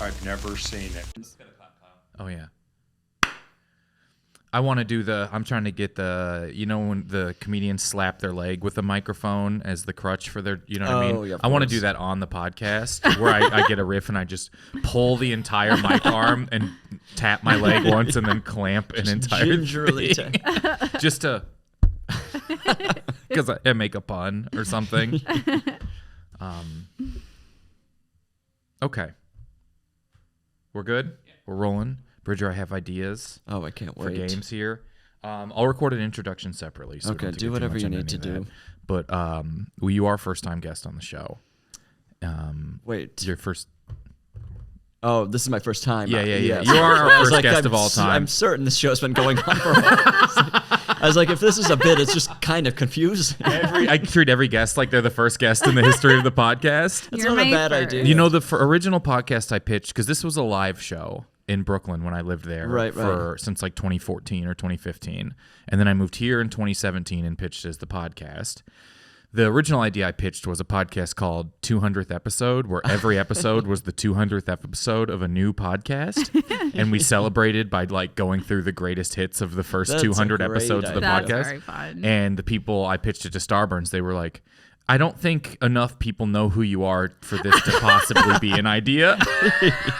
I've never seen it. Oh, yeah. I want to do I'm trying to get when the comedians slap their leg with a microphone as the crutch for their, you know what I mean? Yeah, I want to do that on the podcast where I get a riff and I just pull the entire mic arm and tap my leg once and then clamp an entire gingerly thing. Just to, because I make a pun or something. Okay. We're good? We're rolling. Bridger, I have ideas. Oh, I can't for wait. games here. I'll record an introduction separately. So okay, do whatever you need to do. But you are first-time guest on the show. Wait. Your first... Oh, this is my first time. Yeah. Yes. You are our first guest of all time. I'm certain this show's been going on for a while. I was like, if this is a bit, it's just kind of confusing. I treat every guest like they're the first guest in the history of the podcast. That's not a bad idea. You know, the original podcast I pitched, because this was a live show in Brooklyn when I lived there since like 2014 or 2015. And then I moved here in 2017 and pitched as the podcast. The original idea I pitched was a podcast called 200th Episode, where every episode was the 200th episode of a new podcast. And we celebrated by like going through the greatest hits of the first 200 episodes of the podcast. That's very fun. And the people I pitched it to Starburns, they were like, I don't think enough people know who you are for this to possibly be an idea.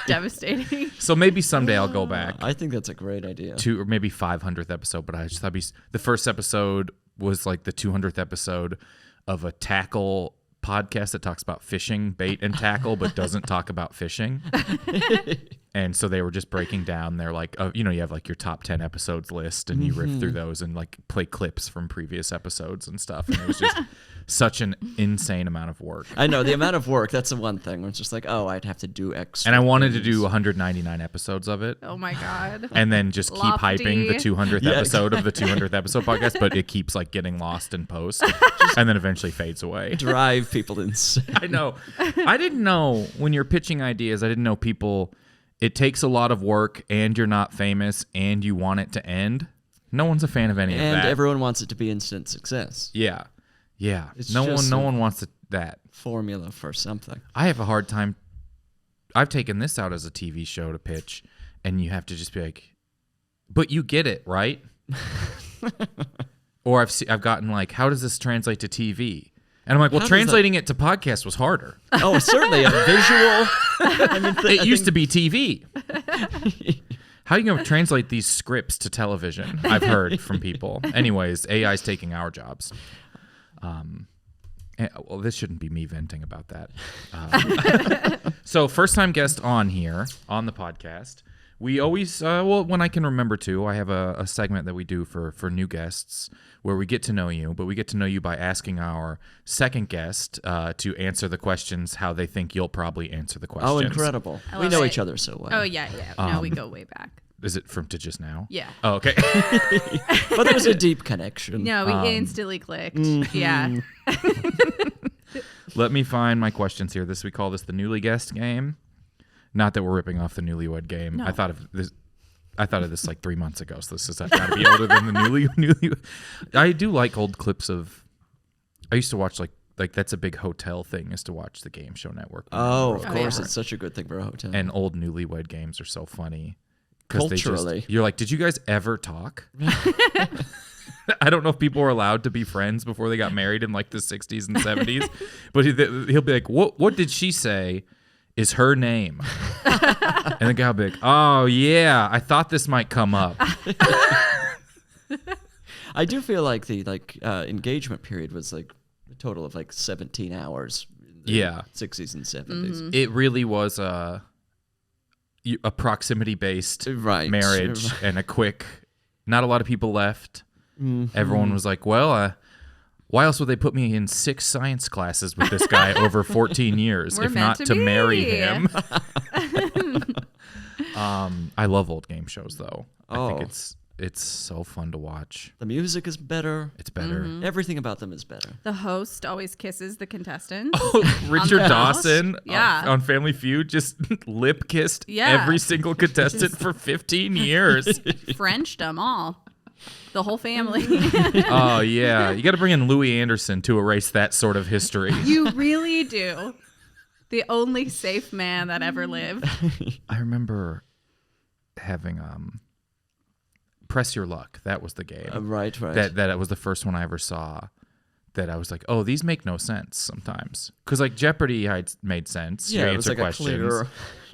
Devastating. So maybe someday I'll go back. I think that's a great idea. Or maybe 500th episode, but I just thought the first episode was like the 200th episode of a tackle podcast that talks about fishing, bait and tackle, but doesn't talk about fishing. And so they were just breaking down their like, you have like your top 10 episodes list and you riff through those and like play clips from previous episodes and stuff. And it was just such an insane amount of work. I know the amount of work. That's the one thing. It's just like, I'd have to do extra. And I wanted to do 199 episodes of it. Oh my God. And then just keep hyping the 200th episode of the 200th episode podcast, but it keeps like getting lost in post and then eventually fades away. Drive people insane. I know. I didn't know when you're pitching ideas, I didn't know it takes a lot of work and you're not famous and you want it to end. No one's a fan of any of that. And everyone wants it to be instant success. Yeah. Yeah. It's no just one wants that. Formula for something. I have a hard time. I've taken this out as a TV show to pitch and you have to just be like, but you get it, right? Or I've gotten like, how does this translate to TV? And I'm like, well, translating it to podcast was harder. Oh, certainly a visual. It used to be TV. How are you going to translate these scripts to television? I've heard from people. Anyways, AI's taking our jobs. Well, this shouldn't be me venting about that. So first-time guest on here, on the podcast. We always, when I can remember to, I have a segment that we do for new guests where we get to know you, but we get to know you by asking our second guest to answer the questions how they think you'll probably answer the questions. Oh, incredible. We know each other so well. Oh, yeah. No, we go way back. Is it from to just now? Yeah. Oh, okay. But there was a deep connection. No, we instantly clicked. Mm-hmm. Yeah. Let me find my questions here. We call this the Newly Guest game. Not that we're ripping off the Newlywed Game. No. I thought of this like 3 months ago, so this has got to be older than the Newly. I do like old clips of. I used to watch like that's a big hotel thing is to watch the Game Show Network. Oh, of course, yeah. it's such a good thing for a hotel. And old Newlywed Games are so funny. Culturally, you're like, did you guys ever talk? I don't know if people were allowed to be friends before they got married in like the 60s and 70s, but he'll be like, what did she say is her name? And the guy will be like, oh yeah, I thought this might come up. I do feel like the engagement period was like a total of like 17 hours. In the 60s and 70s. Mm-hmm. It really was a proximity-based marriage and a quick. Not a lot of people left. Mm-hmm. Everyone was like, well, why else would they put me in 6 science classes with this guy over 14 years if not to marry him? I love old game shows, though. I think it's so fun to watch. The music is better. It's better. Mm-hmm. Everything about them is better. The host always kisses the contestant. Oh, Richard Dawson on Family Feud just lip kissed every single contestant for 15 years. Frenched them all. The whole family. Oh, yeah. You got to bring in Louis Anderson to erase that sort of history. You really do. The only safe man that ever lived. I remember having Press Your Luck. That was the game. Right. That was the first one I ever saw. That I was like, oh, these make no sense sometimes. Because like Jeopardy made sense. Yeah, you it was answer like questions.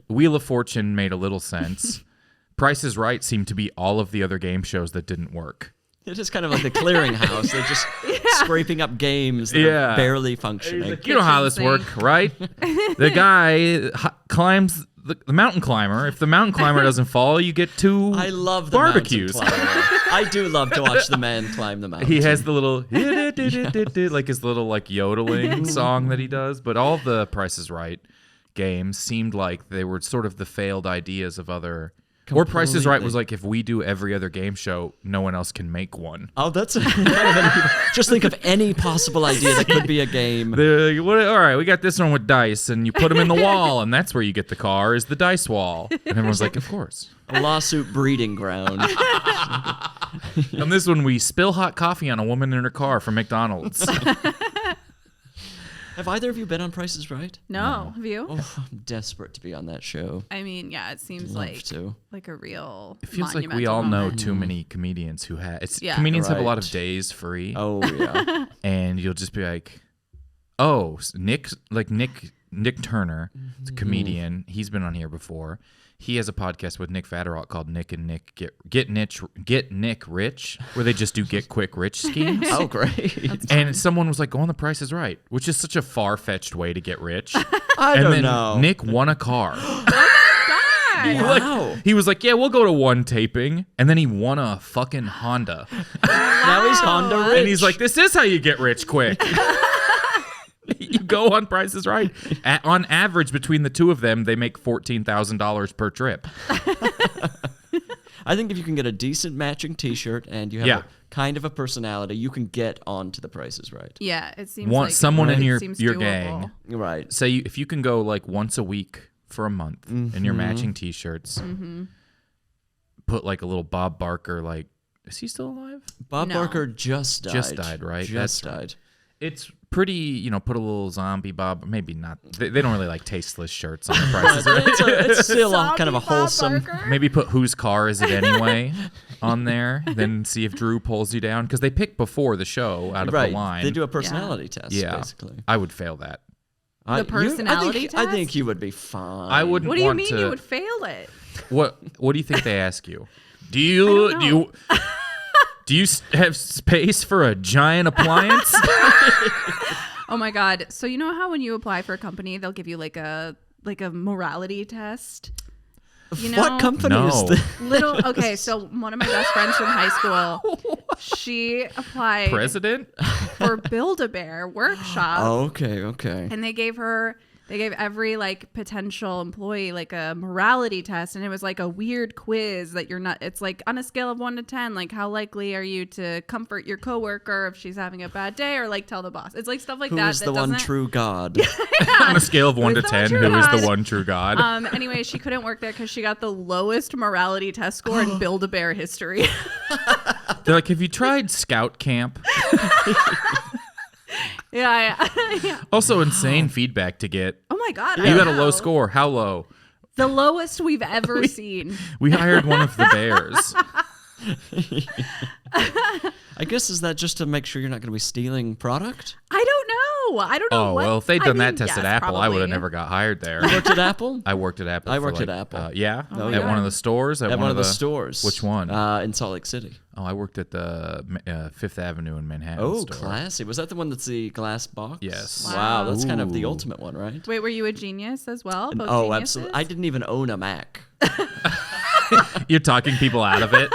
Wheel of Fortune made a little sense. Price is Right seemed to be all of the other game shows that didn't work. It is kind of like the clearinghouse. They're just scraping up games that are barely functioning. Like, you know how this works, right? The guy climbs the mountain climber. If the mountain climber doesn't fall, you get 2 I love the barbecues. I do love to watch the man climb the mountain. He has the little like his little like yodeling song that he does. But all the Price is Right games seemed like they were sort of the failed ideas of other. Or Price is Right was like, if we do every other game show, no one else can make one. Oh, that's just think of any possible idea that could be a game. All right, we got this one with dice, and you put them in the wall, and that's where you get the car, is the dice wall. And everyone's like, of course. A lawsuit breeding ground. On this one, we spill hot coffee on a woman in her car from McDonald's. Have either of you been on Price is Right? No. Have you? Oh, I'm desperate to be on that show. I mean, yeah, it seems like a real. It feels like we all know too many comedians who have. Comedians have a lot of days free. Oh yeah. And you'll just be like, oh, Nick Turner, it's a comedian. He's been on here before. He has a podcast with Nick Vatterall called Nick and Nick Get Nick Rich, where they just do get quick rich schemes. Oh, great! And someone was like, "Go on The Price is Right," which is such a far-fetched way to get rich. I don't know. Nick won a car. Oh my God! Wow. He was like, "Yeah, we'll go to one taping," and then he won a fucking Honda. Now he's Honda rich. And he's like, "This is how you get rich quick." You go on Price is Right. On average, between the two of them, they make $14,000 per trip. I think if you can get a decent matching T-shirt and you have kind of a personality, you can get onto the Price is Right. Yeah, it seems like someone in your doable. gang. Right. Say if you can go like once a week for a month in your matching T-shirts, put like a little Bob Barker, like, is he still alive? Bob Barker just died. Just died, right? Just died. It's pretty, put a little zombie Bob. Maybe not. They don't really like tasteless shirts on the Price is Right. It's still kind of a wholesome. Maybe put Whose Car Is It Anyway on there. Then see if Drew pulls you down. Because they pick before the show out of the line. They do a personality test, basically. I would fail that. The personality test? I think you would be fine. I wouldn't What do you want mean to, you would fail it? What do you think they ask you? Do you have space for a giant appliance? Oh my God. So you know how when you apply for a company, they'll give you like a morality test? You know? What company is this? Okay, so one of my best friends from high school, she applied President? for Build-A-Bear workshop. Oh, okay. And they gave every like potential employee like a morality test, and it was like a weird quiz that it's like on a scale of 1 to 10, like how likely are you to comfort your coworker if she's having a bad day, or like tell the boss. It's like stuff like Who that. is the one true God? On a scale of 1 to 10, who is the one true God? Anyway, she couldn't work there because she got the lowest morality test score in Build-A-Bear history. They're like, have you tried Scout Camp? Yeah. Also, insane feedback to get. Oh my God. You got a low score. How low? The lowest we've ever seen. We hired one of the bears. I guess, is that just to make sure you're not going to be stealing product? I don't know. Oh, well, if they'd done that test yes, at Apple, probably. I would have never got hired there. You worked at Apple? I worked at Apple. I worked at Apple. Yeah? Oh at one of the stores? At one of the stores. Which one? In Salt Lake City. Oh, I worked at the Fifth Avenue in Manhattan store. Classy. Was that the one that's the glass box? Yes. Wow, that's kind of the Ooh. ultimate one, right? Wait, were you a genius as well? Both Oh, geniuses? absolutely. I didn't even own a Mac. You're talking people out of it?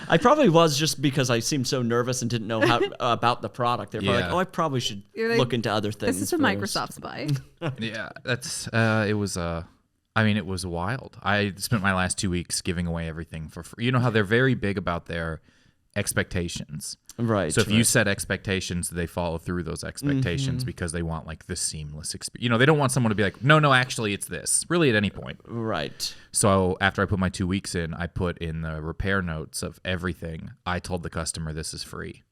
I probably was, just because I seemed so nervous and didn't know how about the product. They're probably like, I probably should look into other things. This is a Microsoft spy. Yeah, that's it was it was wild. I spent my last 2 weeks giving away everything for free. You know how they're very big about their expectations. Right. So if you set expectations, they follow through those expectations because they want like the seamless experience. They don't want someone to be like, no, actually it's this. Really at any point. Right. So after I put my 2 weeks in, I put in the repair notes of everything. I told the customer this is free.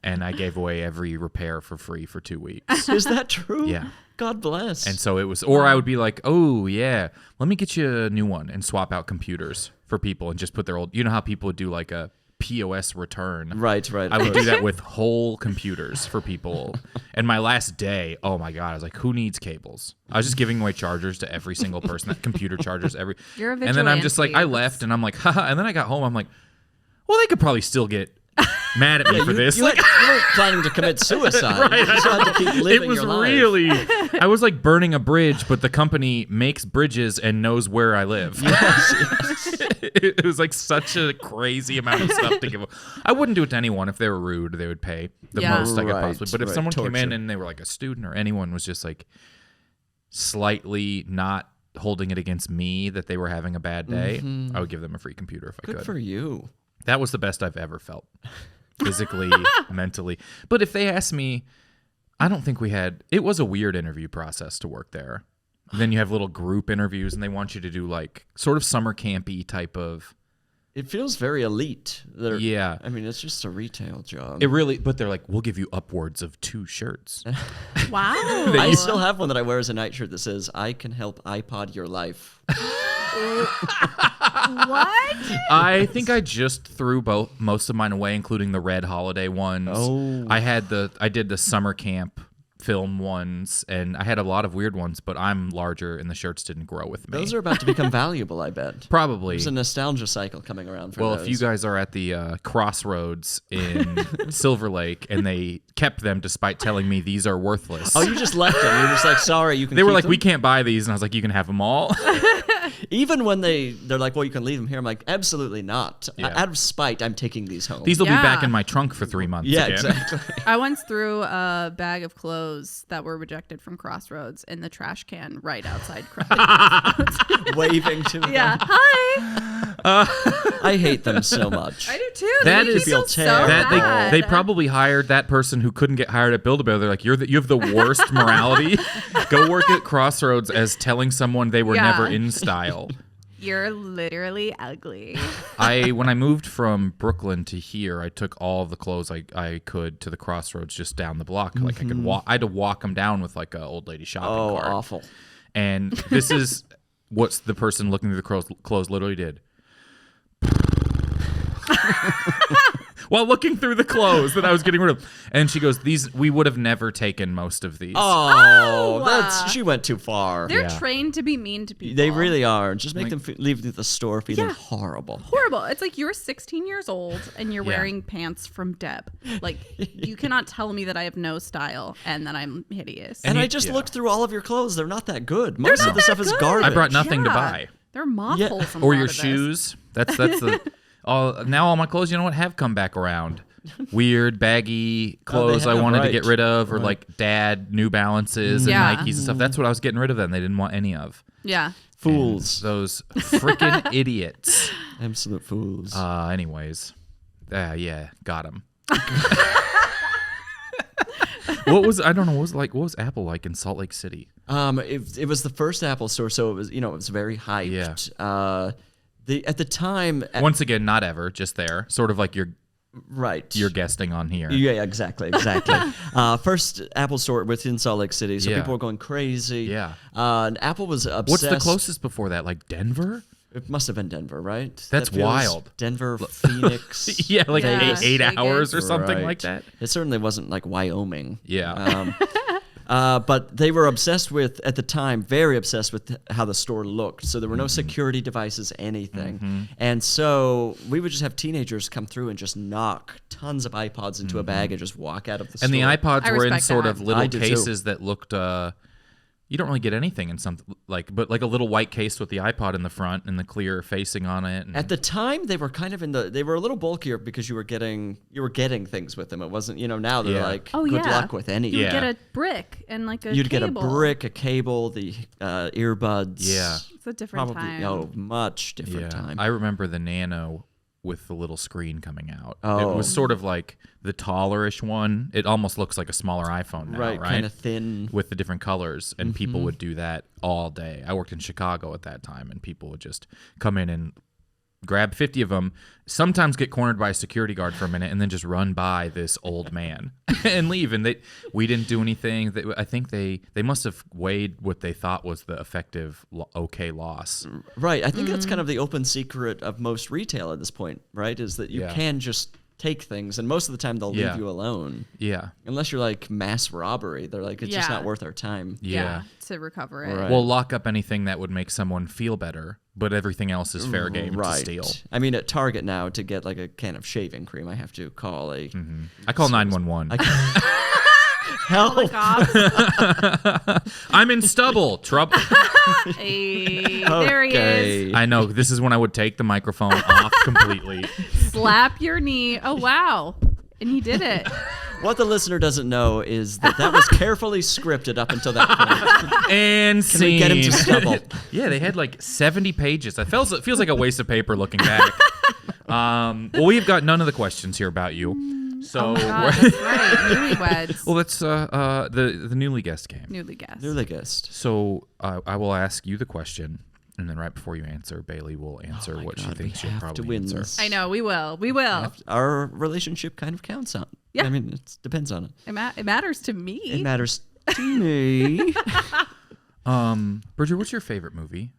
and I gave away every repair for free for 2 weeks. Is that true? Yeah. God bless. And so it was, or I would be like, oh yeah, let me get you a new one and swap out computers for people and just put their old, you know how people would do like a POS return. Right. I would do that with whole computers for people. And my last day, oh my God, I was like, who needs cables? I was just giving away chargers to every single person, that computer chargers every. You're a And then I'm just like, I left and I'm like, haha. And then I got home, I'm like, well, they could probably still get mad at me for this. You weren't planning to commit suicide. Right. You just had to keep living It was your life. really, I was like burning a bridge, but the company makes bridges and knows where I live. It was like such a crazy amount of stuff to give. I wouldn't do it to anyone. If they were rude, they would pay the most I could possibly. But if someone came in and they were like a student or anyone was just like slightly not holding it against me that they were having a bad day, I would give them a free computer if I could. Good for you. That was the best I've ever felt, physically, mentally. But if they asked me, I don't think we had, it was a weird interview process to work there. Then you have little group interviews and they want you to do like sort of summer campy type of. It feels very elite. Yeah. I mean, it's just a retail job. It really, but they're like, we'll give you upwards of 2 shirts. Wow. I still have one that I wear as a nightshirt that says, I can help iPod your life. What? I think I just threw most of mine away, including the red holiday ones. Oh. I did the summer camp film ones, and I had a lot of weird ones, but I'm larger and the shirts didn't grow with me. Those are about to become valuable, I bet. Probably. There's a nostalgia cycle coming around for well, those. if you guys are at the Crossroads in Silver Lake and they kept them despite telling me these are worthless. Oh, you just left them. You're just like, sorry, you can They were keep like, them? we can't buy these, and I was like, you can have them all. Even when they're like, well, you can leave them here. I'm like, absolutely not. Yeah. Out of spite, I'm taking these home. These will be Yeah. back in my trunk for 3 months yeah, again. exactly. I once threw a bag of clothes that were rejected from Crossroads in the trash can right outside Crossroads. Waving to them. Yeah. Hi. I hate them so much. I do too. That They is- feel feel so terrible. bad. They probably hired that person who couldn't get hired at Build-A-Bear. They're like, you have the worst morality. Go work at Crossroads as telling someone they were Yeah. never in style. You're literally ugly. When I moved from Brooklyn to here, I took all the clothes I could to the Crossroads just down the block. Like I could walk. I had to walk them down with like an old lady shopping Oh, cart. awful. And this is what the person looking through the clothes literally did. While looking through the clothes that I was getting rid of. And she goes, we would have never taken most of these. Oh, she went too far. They're Yeah. trained to be mean to people. They really are. Just make them leave the store feeling Yeah. horrible. horrible. It's like you're 16 years old and you're Yeah. wearing pants from Deb. Like you cannot tell me that I have no style and that I'm hideous. And you- I just yeah. looked through all of your clothes. They're not that good. Most of not the stuff that is good. garbage. I brought nothing to Yeah. buy. They're moth Yeah. holes in a Or lot your of this. shoes. That's the. Now all my clothes, you know what, have come back around. Weird baggy clothes I have, wanted to right. get rid of, or like dad New Balances and Yeah. Nikes and stuff. That's what I was getting rid of. Then they didn't want any of. Yeah. Fools. Those freaking idiots. Absolute fools. Anyways, yeah, got him. What was what was Apple like in Salt Lake City? It was the first Apple store, so it was it was very hyped. Yeah. At the time, Once again, not ever, just there, sort of like you're guesting on here. Yeah, exactly. First Apple store within Salt Lake City, so Yeah. people were going crazy. Yeah. And Apple was obsessed. What's the closest before that? Like Denver? It must have been Denver, right? That's That feels- wild. Denver, Phoenix. Yeah, like Vegas. 8 Vegas. hours or something Right. like that. It certainly wasn't like Wyoming. Yeah. But they were obsessed with, at the time, very obsessed with how the store looked. So there were no security devices, anything. And so we would just have teenagers come through and just knock tons of iPods into a bag and just walk out of the store. And the iPods I were in respect sort that. of little I do too. cases that looked you don't really get anything in something but like a little white case with the iPod in the front and the clear facing on it. And At the time, they were kind of they were a little bulkier because you were getting things with them. It wasn't, now they're Yeah. like, Oh, good yeah. luck with anything. You'd Yeah. get a brick and like a You'd get a cable. brick, a cable, the earbuds. Yeah. It's a different Probably, time. much different time. I remember the Nano with the little screen coming out. It Oh. was sort of like the tallerish one. It almost looks like a smaller iPhone now, right? kind of thin. With the different colors, and people would do that all day. I worked in Chicago at that time, and people would just come in and grab 50 of them, sometimes get cornered by a security guard for a minute, and then just run by this old man and leave. And we didn't do anything. I think they must have weighed what they thought was the effective okay loss. Right. I think that's kind of the open secret of most retail at this point, right? Is that you can just take things, and most of the time they'll leave you alone. Yeah. Unless you're like mass robbery. They're like, it's just not worth our time. Yeah. To recover it. Right. We'll lock up anything that would make someone feel better, but everything else is fair game to steal. I mean, at Target now, to get like a can of shaving cream, I have to call a... I call 911. Help! I'm in stubble. Trouble. Hey, there he is. I know. This is when I would take the microphone off completely. Slap your knee. Oh, wow. And he did it. What the listener doesn't know is that was carefully scripted up until that point. And Can we get him to stubble? Yeah, they had like 70 pages. It feels like a waste of paper looking back. Well, we've got none of the questions here about you. So that's right. Newlyweds. Well, that's the newly guest game. Newly guest. Newly guest. So I will ask you the question, and then right before you answer, Bailey will answer what she thinks you'll probably answer. This. I know, we will. We will. Our relationship kind of counts on. Yeah. I mean, it depends on it. It matters to me. It matters to me. Bridger, what's your favorite movie?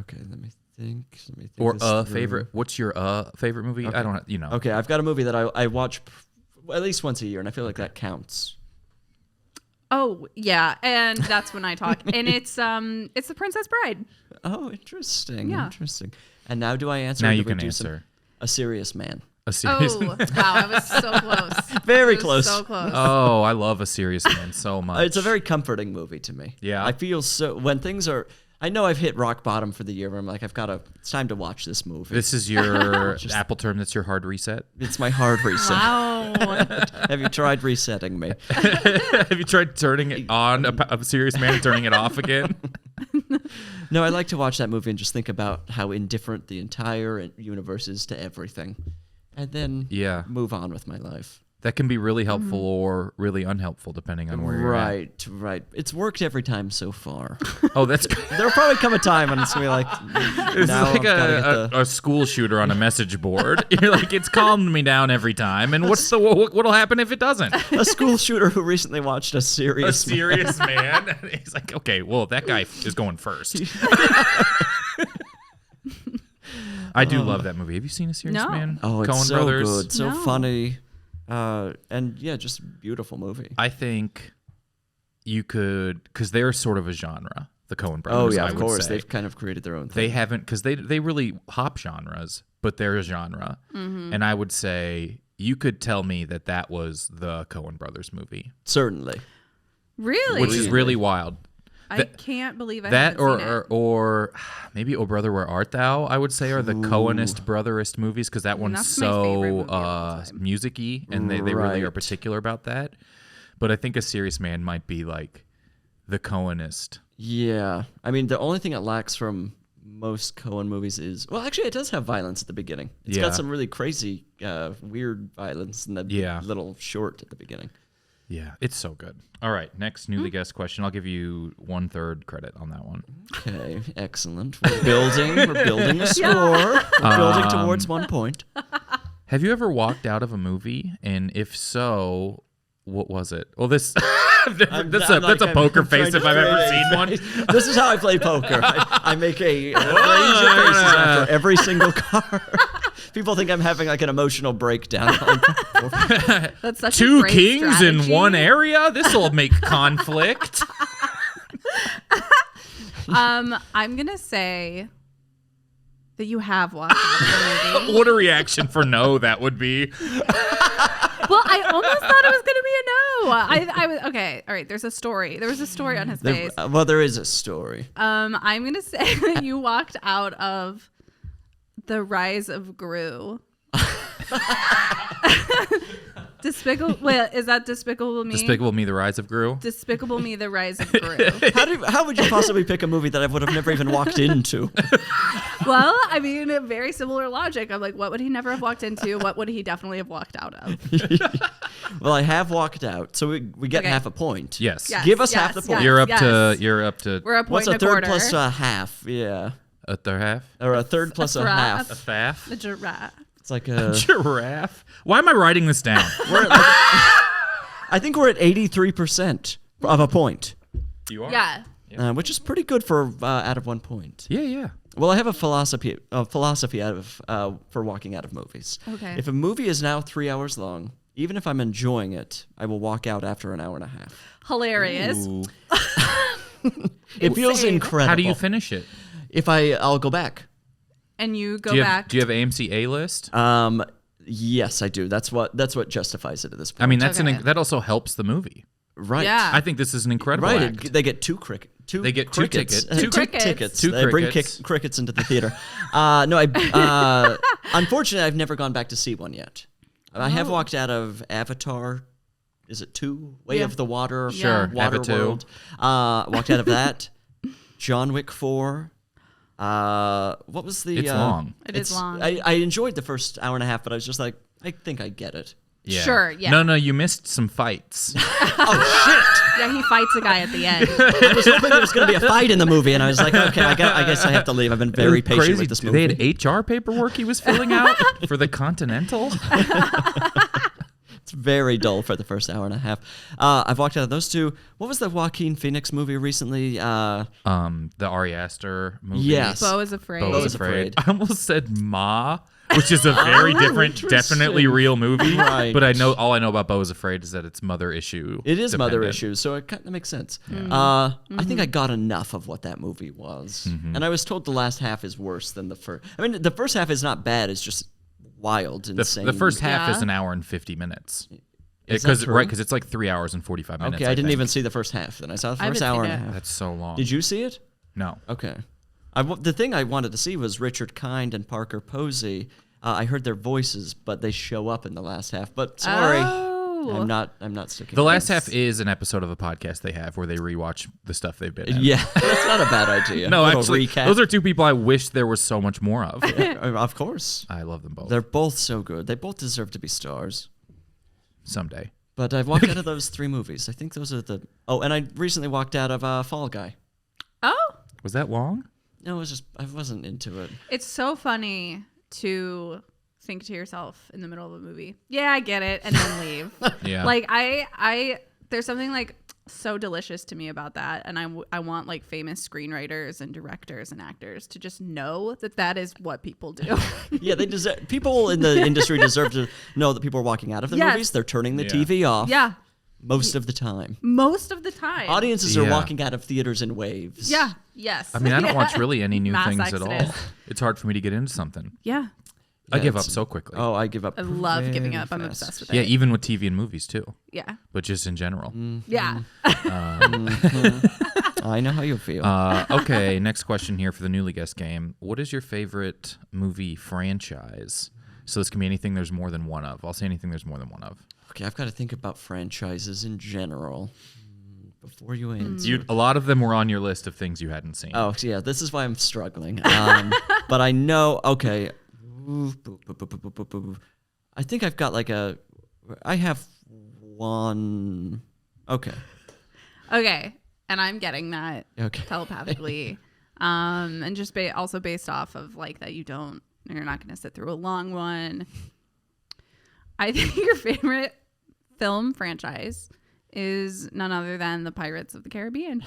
Okay, let me think. Or favorite? What's your favorite movie? Okay. I don't know. Okay, I've got a movie that I watch at least once a year, and I feel like that counts. Oh yeah, and that's when I talk, and it's The Princess Bride. Oh, interesting. Yeah. Interesting. And now do I answer? Now you can answer. A Serious Man. A Serious Man. Oh wow, I was so close. Very close. So close. Oh, I love A Serious Man so much. It's a very comforting movie to me. Yeah. I feel so when things are. I know I've hit rock bottom for the year where I'm like, it's time to watch this movie. This is your Apple term. That's your hard reset. It's my hard reset. Wow. Have you tried resetting me? Have you tried turning it on, a Serious Man, and turning it off again? No, I like to watch that movie and just think about how indifferent the entire universe is to everything. And then move on with my life. That can be really helpful or really unhelpful, depending on where you're at. Right. It's worked every time so far. Oh, that's There'll probably come a time when it's going to be like... It's like a school shooter on a message board. You're like, it's calmed me down every time. And what'll happen if it doesn't? A school shooter who recently watched A Serious Man. He's like, okay, well, that guy is going first. I do love that movie. Have you seen A Serious Man? Oh, it's Coen so Brothers? good. So funny. And yeah, just a beautiful movie. I think you could, because they're sort of a genre, the Coen Brothers. Oh yeah, of course. They've kind of created their own thing. They haven't, because they really hop genres, but they're a genre. Mm-hmm. And I would say you could tell me that was the Coen Brothers movie. Certainly. Really? Which is really wild. I can't believe I haven't seen it. Or maybe Oh Brother Where Art Thou, I would say, are the Coenist brotherist movies, because that one's so music-y, and they really are particular about that. But I think A Serious Man might be like the Coenist. Yeah. I mean, the only thing it lacks from most Coen movies is... Well, actually, it does have violence at the beginning. It's got some really crazy, weird violence in the little short at the beginning. Yeah, it's so good. All right, next newly guest question. I'll give you 1/3 credit on that one. Okay, excellent. We're building a score. We're building towards 1 point. Have you ever walked out of a movie? And if so, what was it? Well, that's a poker face if I've ever seen one. This is how I play poker. I make a range of faces after every single card. People think I'm having like an emotional breakdown. That's such Two a great kings strategy. in one area? This'll make conflict. I'm going to say that you have walked out of the movie. What a reaction for no that would be. Well, I almost thought it was going to be a no. I was okay. All right. There's a story. There was a story on his face. Well, there is a story. I'm going to say that you walked out of The Rise of Gru. Is that Despicable Me? Despicable Me, The Rise of Gru? Despicable Me, The Rise of Gru. How would you possibly pick a movie that I would have never even walked into? Well, I mean, a very similar logic. I'm like, what would he never have walked into? What would he definitely have walked out of? Well, I have walked out, so we get half a point. Yes. Give us half the point. You're up to. We're a point What's and a third quarter. plus a half? Yeah. A third half? Or a third plus a half. A faff? The giraffe. It's like a giraffe. Why am I writing this down? I think we're at 83% of a point. You are? Yeah. Which is pretty good for out of 1 point. Yeah. Well, I have a philosophy out of for walking out of movies. Okay. If a movie is now 3 hours long, even if I'm enjoying it, I will walk out after an hour and a half. Hilarious. Ooh. It feels Insane. incredible. How do you finish it? If I'll go back. And you go Do you back. have AMC A-list? Yes, I do. That's what justifies it at this point. I mean, that's Okay. that also helps the movie. right. Yeah. I think this is an incredible Right. act. They get two They get two crickets. tickets. Two crickets. tickets. Two They bring crickets. crickets into the theater. No, unfortunately, I've never gone back to see one yet. I have walked out of Avatar. Is it 2? Way Yeah. of the Water. Sure, Water Ava 2. World. Walked out of that. John Wick 4. What was the? It's long. It is long. I enjoyed the first hour and a half, but I was just like, I think I get it. Yeah. Sure, yeah. No, you missed some fights. Oh shit! Yeah, he fights a guy at the end. I was hoping there was going to be a fight in the movie, and I was like, okay, I guess I have to leave. I've been very patient Crazy. with this movie. They had HR paperwork he was filling out for the Continental. It's very dull for the first hour and a half. I've walked out of those two. What was the Joaquin Phoenix movie recently? The Ari Aster movie. Yes. Beau is afraid. Beau Beau is is afraid. Afraid. I almost said Ma, which is a very different, interesting. definitely real movie. Right. But all I know about Beau is Afraid is that it's mother issue. It is mother dependent. issues, so it kind of makes sense. I think I got enough of what that movie was. And I was told the last half is worse than the first. I mean, the first half is not bad. It's just wild, insane. The first half Yeah. is an hour and 50 minutes. Is that true? Because it's like 3 hours and 45 minutes. Okay, I didn't think. even see the first half. Then I saw the I first haven't hour seen and a it. half. That's so long. Did you see it? No. Okay. The thing I wanted to see was Richard Kind and Parker Posey. I heard their voices, but they show up in the last half. But sorry, Oh. I'm not sticking. The with last it. half is an episode of a podcast they have where they rewatch the stuff they've been in. Yeah, that's not a bad idea. No, A little actually, recap. those are two people I wish there was so much more of. Of course. I love them both. They're both so good. They both deserve to be stars. Someday. But I've walked out of those 3 movies. I think those are the. Oh, and I recently walked out of Fall Guy. Oh, Was that long? No, it was just I wasn't into it. it's so funny to think to yourself in the middle of a movie, yeah, I get it, and then leave. Yeah. Like I there's something like so delicious to me about that, and I want like famous screenwriters and directors and actors to just know that is what people do. Yeah, they deserve. People in the industry deserve to know that people are walking out of the Yes. movies. They're turning the Yeah. TV off. Yeah, Most of the time. most of the time. Audiences are Yeah. walking out of theaters in waves. Yeah. Yes. I mean, I don't Yeah. watch really any new Mass things at exodus. all. It's hard for me to get into something. Yeah. I give up it's- so quickly. Oh, I give up. I love giving very up. I'm fast. obsessed with Yeah, it. even with TV and movies too, Yeah. but just in general. Yeah. I know how you feel. Okay, next question here for the newly guessed game. What is your favorite movie franchise? So this can be anything there's more than one of. I'll say anything there's more than one of. Okay, I've got to think about franchises in general before you answer. A lot of them were on your list of things you hadn't seen. Oh, yeah, this is why I'm struggling. But I know, okay. I think I've got I have one. Okay. Okay. And I'm getting that Okay. telepathically. And just also based off of like that you're not going to sit through a long one. I think your favorite film franchise is none other than the Pirates of the Caribbean.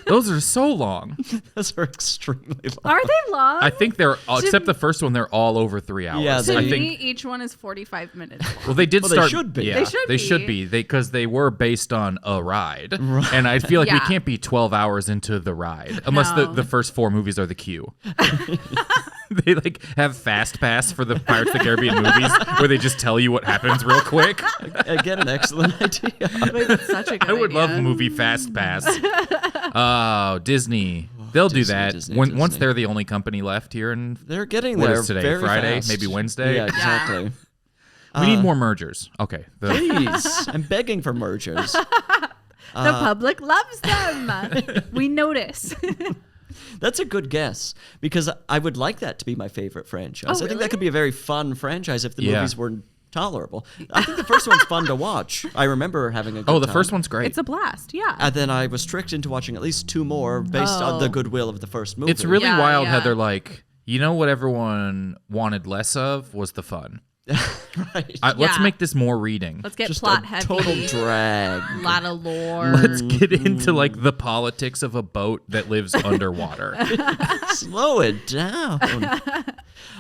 Those are so long. Those are extremely long. Are they long? I think they're, except the first one, they're all over 3 hours. Yeah, to I me, think. each one is 45 minutes long. Well, they did Well, they start. should be. Yeah, They should should be. be. Because they were based on a ride, and I feel like we Yeah. can't be 12 hours into the ride unless No. the first 4 movies are the queue. They like have fast pass for the Pirates of the Caribbean movies where they just tell you what happens real quick. Again, an excellent idea. Like, that's such a good I would love a idea. movie fast pass. Oh, Disney. They'll do Disney, that Disney, once Disney. they're the only company left here, and They're getting What there. is today, very Friday? fast. Maybe Wednesday? Yeah, exactly. we need more mergers. Okay. Please, I'm begging for mergers. The public loves them. We notice. That's a good guess because I would like that to be my favorite franchise. Oh, I think really? that could be a very fun franchise if the Yeah. movies were tolerable. I think the first one's fun to watch. I remember having a good time. the first one's great. It's a blast, yeah. And then I was tricked into watching at least 2 more based on the goodwill of the first movie. It's really wild how yeah. they're like, you know what everyone wanted less of was the fun. right. Let's make this more reading. Let's get Just plot a heavy. total drag. A lot of lore. Let's get into like the politics of a boat that lives underwater. Slow it down.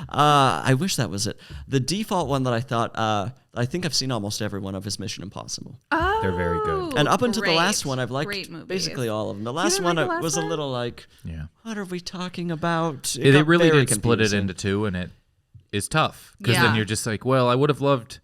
I wish that was it. The default one that I thought, I think I've seen almost every one of his Mission Impossible. Oh, They're very good. And up until the great. last one, I've Great liked movies. basically all of them. The last didn't one like the last was a one? little like, Yeah. what are we talking about? It They got really very did split it confusing. into 2, and it is tough because then Yeah. you're just like, well, I would have loved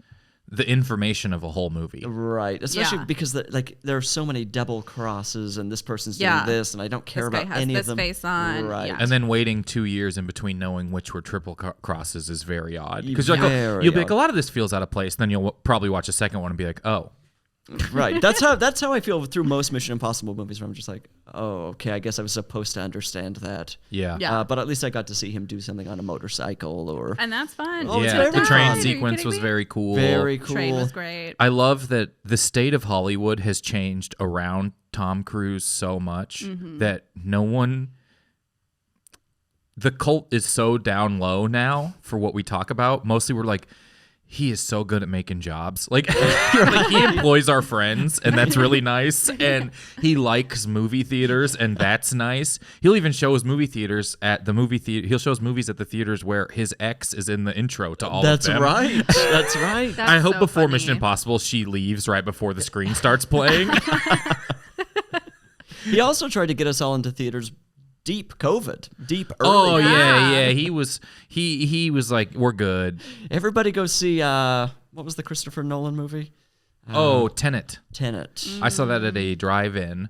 the information of a whole movie. Right, especially Yeah. because there are so many double crosses, and this person's Yeah. doing this, and I don't care This guy about has any this of them. face on, Right, yeah. And then waiting 2 years in between knowing which were triple crosses is very odd. Because you'll Very be like, odd. a lot of this feels out of place. Then you'll probably watch a second one and be like, oh, right. That's how I feel through most Mission Impossible movies, where I'm just like, oh, okay, I guess I was supposed to understand that. yeah. Yeah. But at least I got to see him do something on a motorcycle or And that's fun. Oh, it's yeah, very the fun. train Are you sequence kidding was me? very cool. very cool. Train was great. I love that the state of Hollywood has changed around Tom Cruise so much that no one. The cult is so down low now for what we talk about. Mostly we're like, he is so good at making jobs. Like, like he employs our friends, and that's really nice. And he likes movie theaters, and that's nice. He'll even show his movie theaters at the movie theater. He'll show his movies at the theaters where his ex is in the intro to all That's of them. right. That's right. That's I hope so before funny. Mission Impossible, she leaves right before the screen starts playing. He also tried to get us all into theaters deep COVID, deep early. Oh Yeah. yeah. He was like, we're good. Everybody go see what was the Christopher Nolan movie? Tenet. Tenet. I saw that at a drive-in,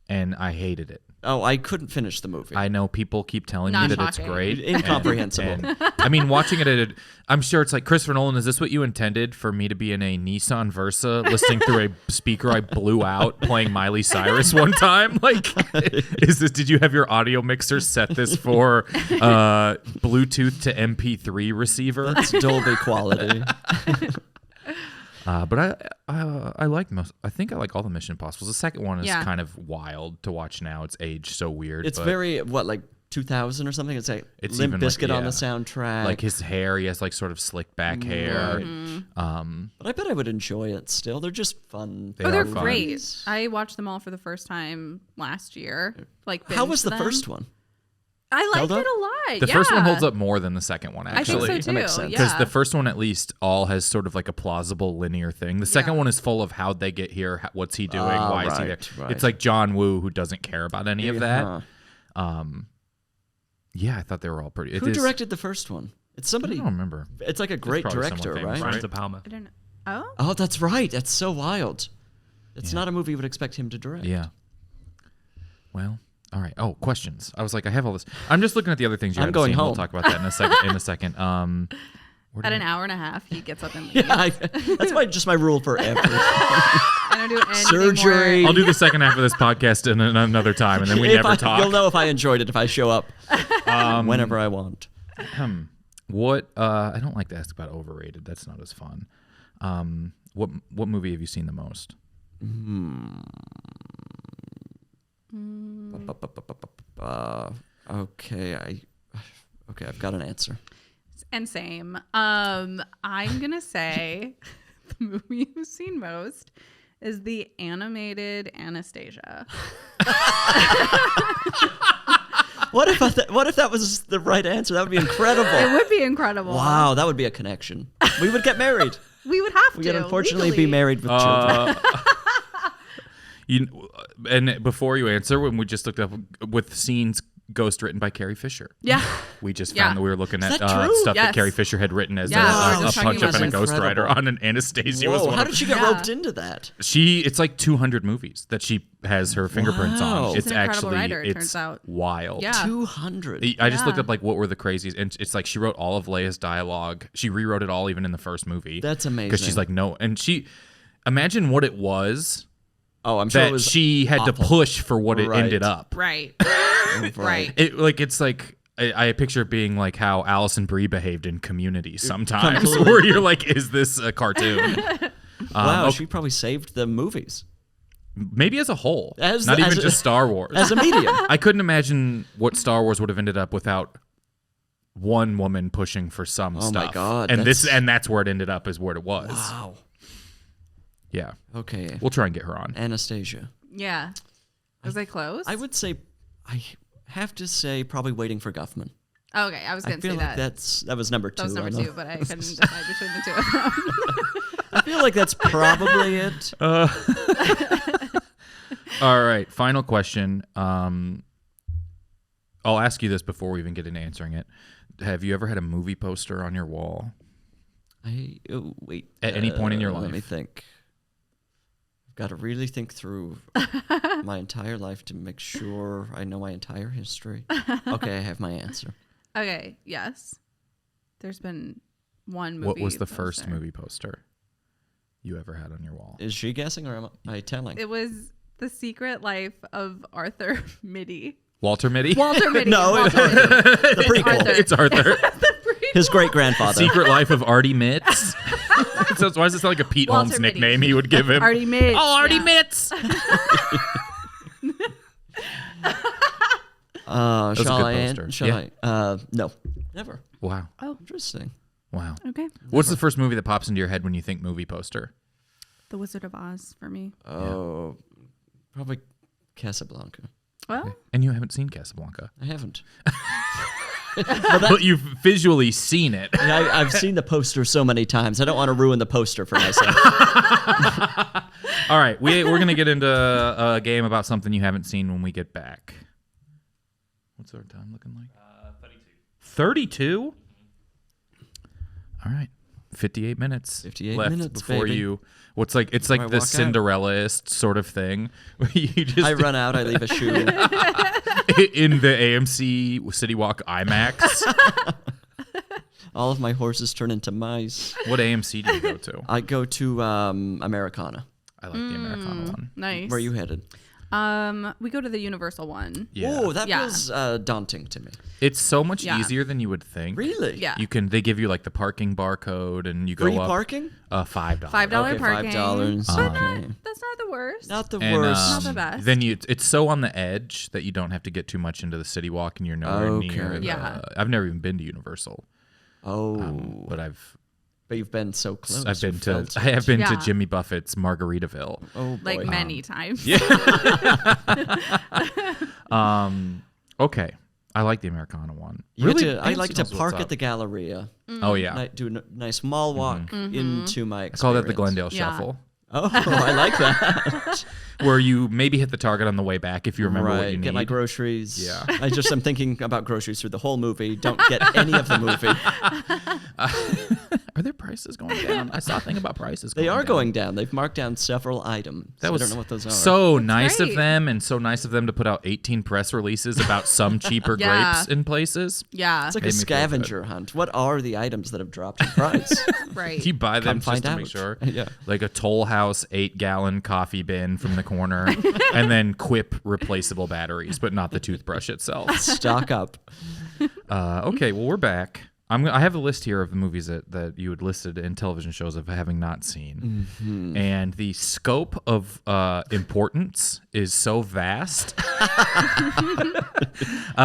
and I hated it. Oh, I couldn't finish the movie. I know people keep telling me Not that it's shocking. great. Incomprehensible. And, I mean, watching it I'm sure it's like, Christopher Nolan, is this what you intended for me to be in a Nissan Versa listening through a speaker I blew out playing Miley Cyrus one time? Like, did you have your audio mixer set this for Bluetooth to MP3 receiver? It's Dolby quality. But I like most. I think I like all the Mission Impossibles. The second one is Yeah. kind of wild to watch now. It's aged so weird. It's but very like 2000 or something. It's like It's Limp even like- Bizkit on the yeah. soundtrack. like his hair. He has like sort of slick back hair. But I bet I would enjoy it still. They're just fun. They Oh, they're are fun. great. I watched them all for the first time last year. Like, How was binged the them. first one? I liked Held it up? a lot. The first one yeah. holds up more than the second one, I actually. think so too. That makes sense. Because Yeah. the first one at least all has sort of like a plausible linear thing. The second Yeah. one is full of how'd they get here, what's he doing, why is he there. right. It's like John Woo who doesn't care about any of that. Uh-huh. Yeah, I thought they were all pretty. Who directed the first one? It's I somebody. don't remember. It's like a great probably someone director, famous, right? right? De Palma. I don't know. Oh, Oh, that's right. That's so wild. It's not a movie you would expect him to direct. Yeah. Well, all right. Oh, questions. I was like, I have all this. I'm just looking at the other things you I'm haven't going seen. We'll home. talk about that in a second. Where at did an hour and a half, he gets up and leaves. Yeah, that's just my rule for everything. I don't do anything Surgery. more. I'll do the second half of this podcast in another time, and then we never talk. You'll know if I enjoyed it if I show up whenever I want. What? I don't like to ask about overrated. That's not as fun. What movie have you seen the most? Okay, I've got an answer. And same. I'm gonna say the movie you've seen most is the animated Anastasia. What if that was the right answer? That would be incredible. It would be incredible. Wow, that would be a connection. We would get married. We would have We to. could unfortunately legally. be married with children. And before you answer, when we just looked up with scenes ghost written by Carrie Fisher. Yeah. We just Yeah. found that we were looking at that true? stuff that Yes. Carrie Fisher had written as Yeah, we were a just talking punch up about and a this. ghostwriter Incredible. on an Anastasia. Was Whoa, one how of did she get Yeah. roped into that? it's like 200 movies that she has her fingerprints Wow. on. She's It's an incredible actually writer, it it's turns out. wild. Yeah. 200. I just looked Yeah. up like what were the crazies, and it's like she wrote all of Leia's dialogue. She rewrote it all, even in the first movie. That's amazing. Because she's like, no, and she imagine what it was Oh, I'm sure it that was she had to awful. push for what it Right. ended up. Right. Right. Right. It's like I picture it being like how Allison Brie behaved in Community sometimes, Completely. where you're like, is this a cartoon? Wow, she probably saved the movies. Maybe as a whole, As not the- even as a- just Star Wars. As a medium. I couldn't imagine what Star Wars would have ended up without one woman pushing for some Oh stuff. my God, And that's- that's where it ended up, is where it was. Wow. Yeah. Okay. We'll try and get her on. Anastasia. Yeah. Was I close? I would say, I have to say, probably Waiting for Guffman. Okay, I was I going to feel say like that. that was number 2. That was number I know. 2, but I couldn't decide between the two of them. I feel like that's probably it. All right. Final question. I'll ask you this before we even get into answering it. Have you ever had a movie poster on your wall? Wait. At any point in your Let me life? think. I've got to really think through my entire life to make sure I know my entire history. Okay, I have my answer. Okay, yes. There's been one movie. What was the first poster. movie poster you ever had on your wall? Is she guessing or am I telling? It was The Secret Life of Arthur Mitty. Walter Mitty? Walter Mitty. No, Walter Mitty. The prequel. Arthur. It's Arthur. His great-grandfather. Secret Life of Artie Mitts. So why does it sound like a Pete Walter Holmes Mitty. nickname he would give him? Artie Mitts. Oh, Artie yeah. Mitts. was a Shall good I? poster. Shall Yeah. I? No, never. Wow. Interesting. Wow. Okay. What's the first movie that pops into your head when you think movie poster? The Wizard of Oz for me. Oh, probably Casablanca. Well, And you haven't seen Casablanca. I haven't. But you've visually seen it. I've seen the poster so many times. I don't want to ruin the poster for myself. All right. We're going to get into a game about something you haven't seen when we get back. What's our time looking like? 32? All right. 58 minutes 58 left minutes, before baby. you. It's like I the walk out. Cinderella-ist sort of thing. Where you just I run out. I leave a shoe. in the AMC City Walk IMAX. All of my horses turn into mice. What AMC do you go to? I go to Americana. I like the Americana one. nice. Where are you headed? We go to the Universal one. Yeah. Oh, that Yeah. was daunting to me. It's so much Yeah. easier than you would think. Really? Yeah. They give you like the parking barcode and you go Free up parking? $5. $5 Okay, parking. $5. But Okay. that's not the worst. Not the And, worst. Not the best. Then it's so on the edge that you don't have to get too much into the City Walk and you're nowhere Okay. near. Yeah. I've never even been to Universal, Oh, but I've you've been so close. I've been You to felt I have been to Yeah. Jimmy Buffett's Margaritaville. Oh, boy. like many times. Okay, I like the Americana one. You get to- I AMC like to knows what's park up. at the Galleria. Oh yeah, Do a nice mall walk into my I experience. call that the Glendale Yeah. Shuffle. Oh, I like that. Where you maybe hit the Target on the way back if you remember what Right, you need. get my groceries. Yeah. I'm thinking about groceries through the whole movie. Don't get any of the movie. Are their prices going down? I saw a thing about prices. They are down. going down. They've marked down several items. That was I don't know what those are. so nice of great. them, and so nice of them to put out 18 press releases about some cheaper Yeah. grapes in places. Yeah. It's like Made a me feel good. scavenger hunt. What are the items that have dropped in price? right. You buy them Come just find to out. make sure. Yeah. Like a Toll House 8-gallon coffee bin from the corner, and then Quip replaceable batteries, but not the toothbrush itself. Stock up. Okay, well we're back. I have a list here of the movies that you had listed in television shows of having not seen, and the scope of importance is so vast.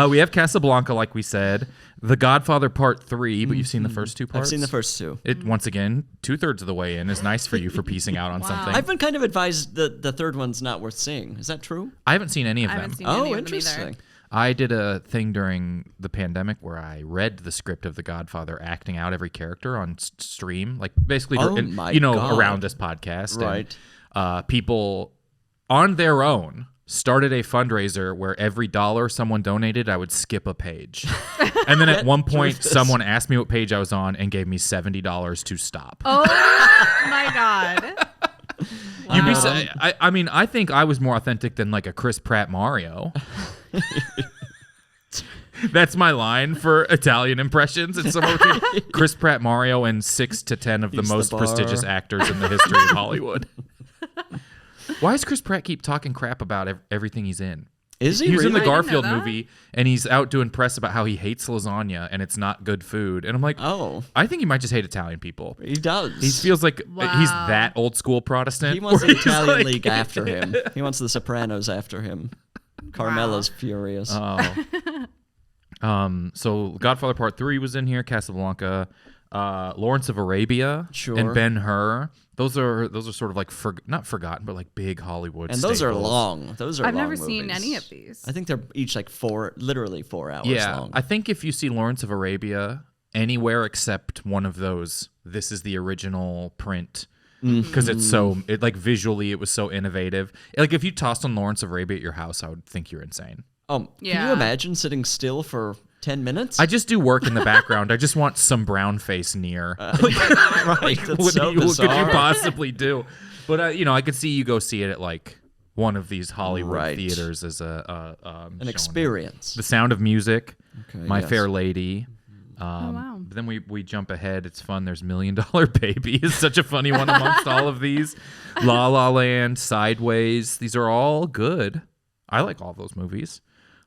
We have Casablanca, like we said, The Godfather Part 3, but you've seen the first two parts. I've seen the first two. It once again 2/3 of the way in is nice for you for piecing out on Wow. something. I've been kind of advised that the third one's not worth seeing. Is that true? I haven't seen any of I them. haven't seen any Oh, of them interesting. either. I did a thing during the pandemic where I read the script of The Godfather, acting out every character on stream, like basically, Oh my God. around this podcast. Right. And, people on their own started a fundraiser where every $1 someone donated, I would skip a page. And then at one point, through this. someone asked me what page I was on and gave me $70 to stop. Oh my God. You'd be, Wow. I mean, I think I was more authentic than like a Chris Pratt Mario. That's my line for Italian impressions. It's somewhere between Chris Pratt Mario and 6 to 10 of the He's the most bar. prestigious actors in the history of Hollywood. Why does Chris Pratt keep talking crap about everything he's in? Is he? He was in the really? Garfield I didn't know that. movie, and he's out doing press about how he hates lasagna and it's not good food. And I'm like, Oh, I think he might just hate Italian people. he does. He feels like he's Wow. that old school Protestant. He wants where the he's Italian like- League after him. He wants the Sopranos after him. Carmela's furious. So Godfather Part 3 was in here, Casablanca, Lawrence of Arabia, Sure. and Ben-Hur. Those are sort of like not forgotten, but like big Hollywood. And those are staples. long. Those are I've long never seen movies. any of these. I think they're each like literally 4 hours Yeah, long. I think if you see Lawrence of Arabia anywhere except one of those, this is the original print. Because it's like visually, it was so innovative. Like if you tossed on Lawrence of Arabia at your house, I would think you're insane. Can you Yeah. imagine sitting still for 10 minutes? I just do work in the background. I just want some brown face near. right. That's What so could you bizarre. possibly do? But I could see you go see it at like one of these Hollywood Right. theaters as an An experience. The Sound of Music, Okay, My yes. Fair Lady. wow. But then we jump ahead. It's fun. There's $1 Million Baby. Is such a funny one amongst all of these. La La Land, Sideways. These are all good. I like all those movies.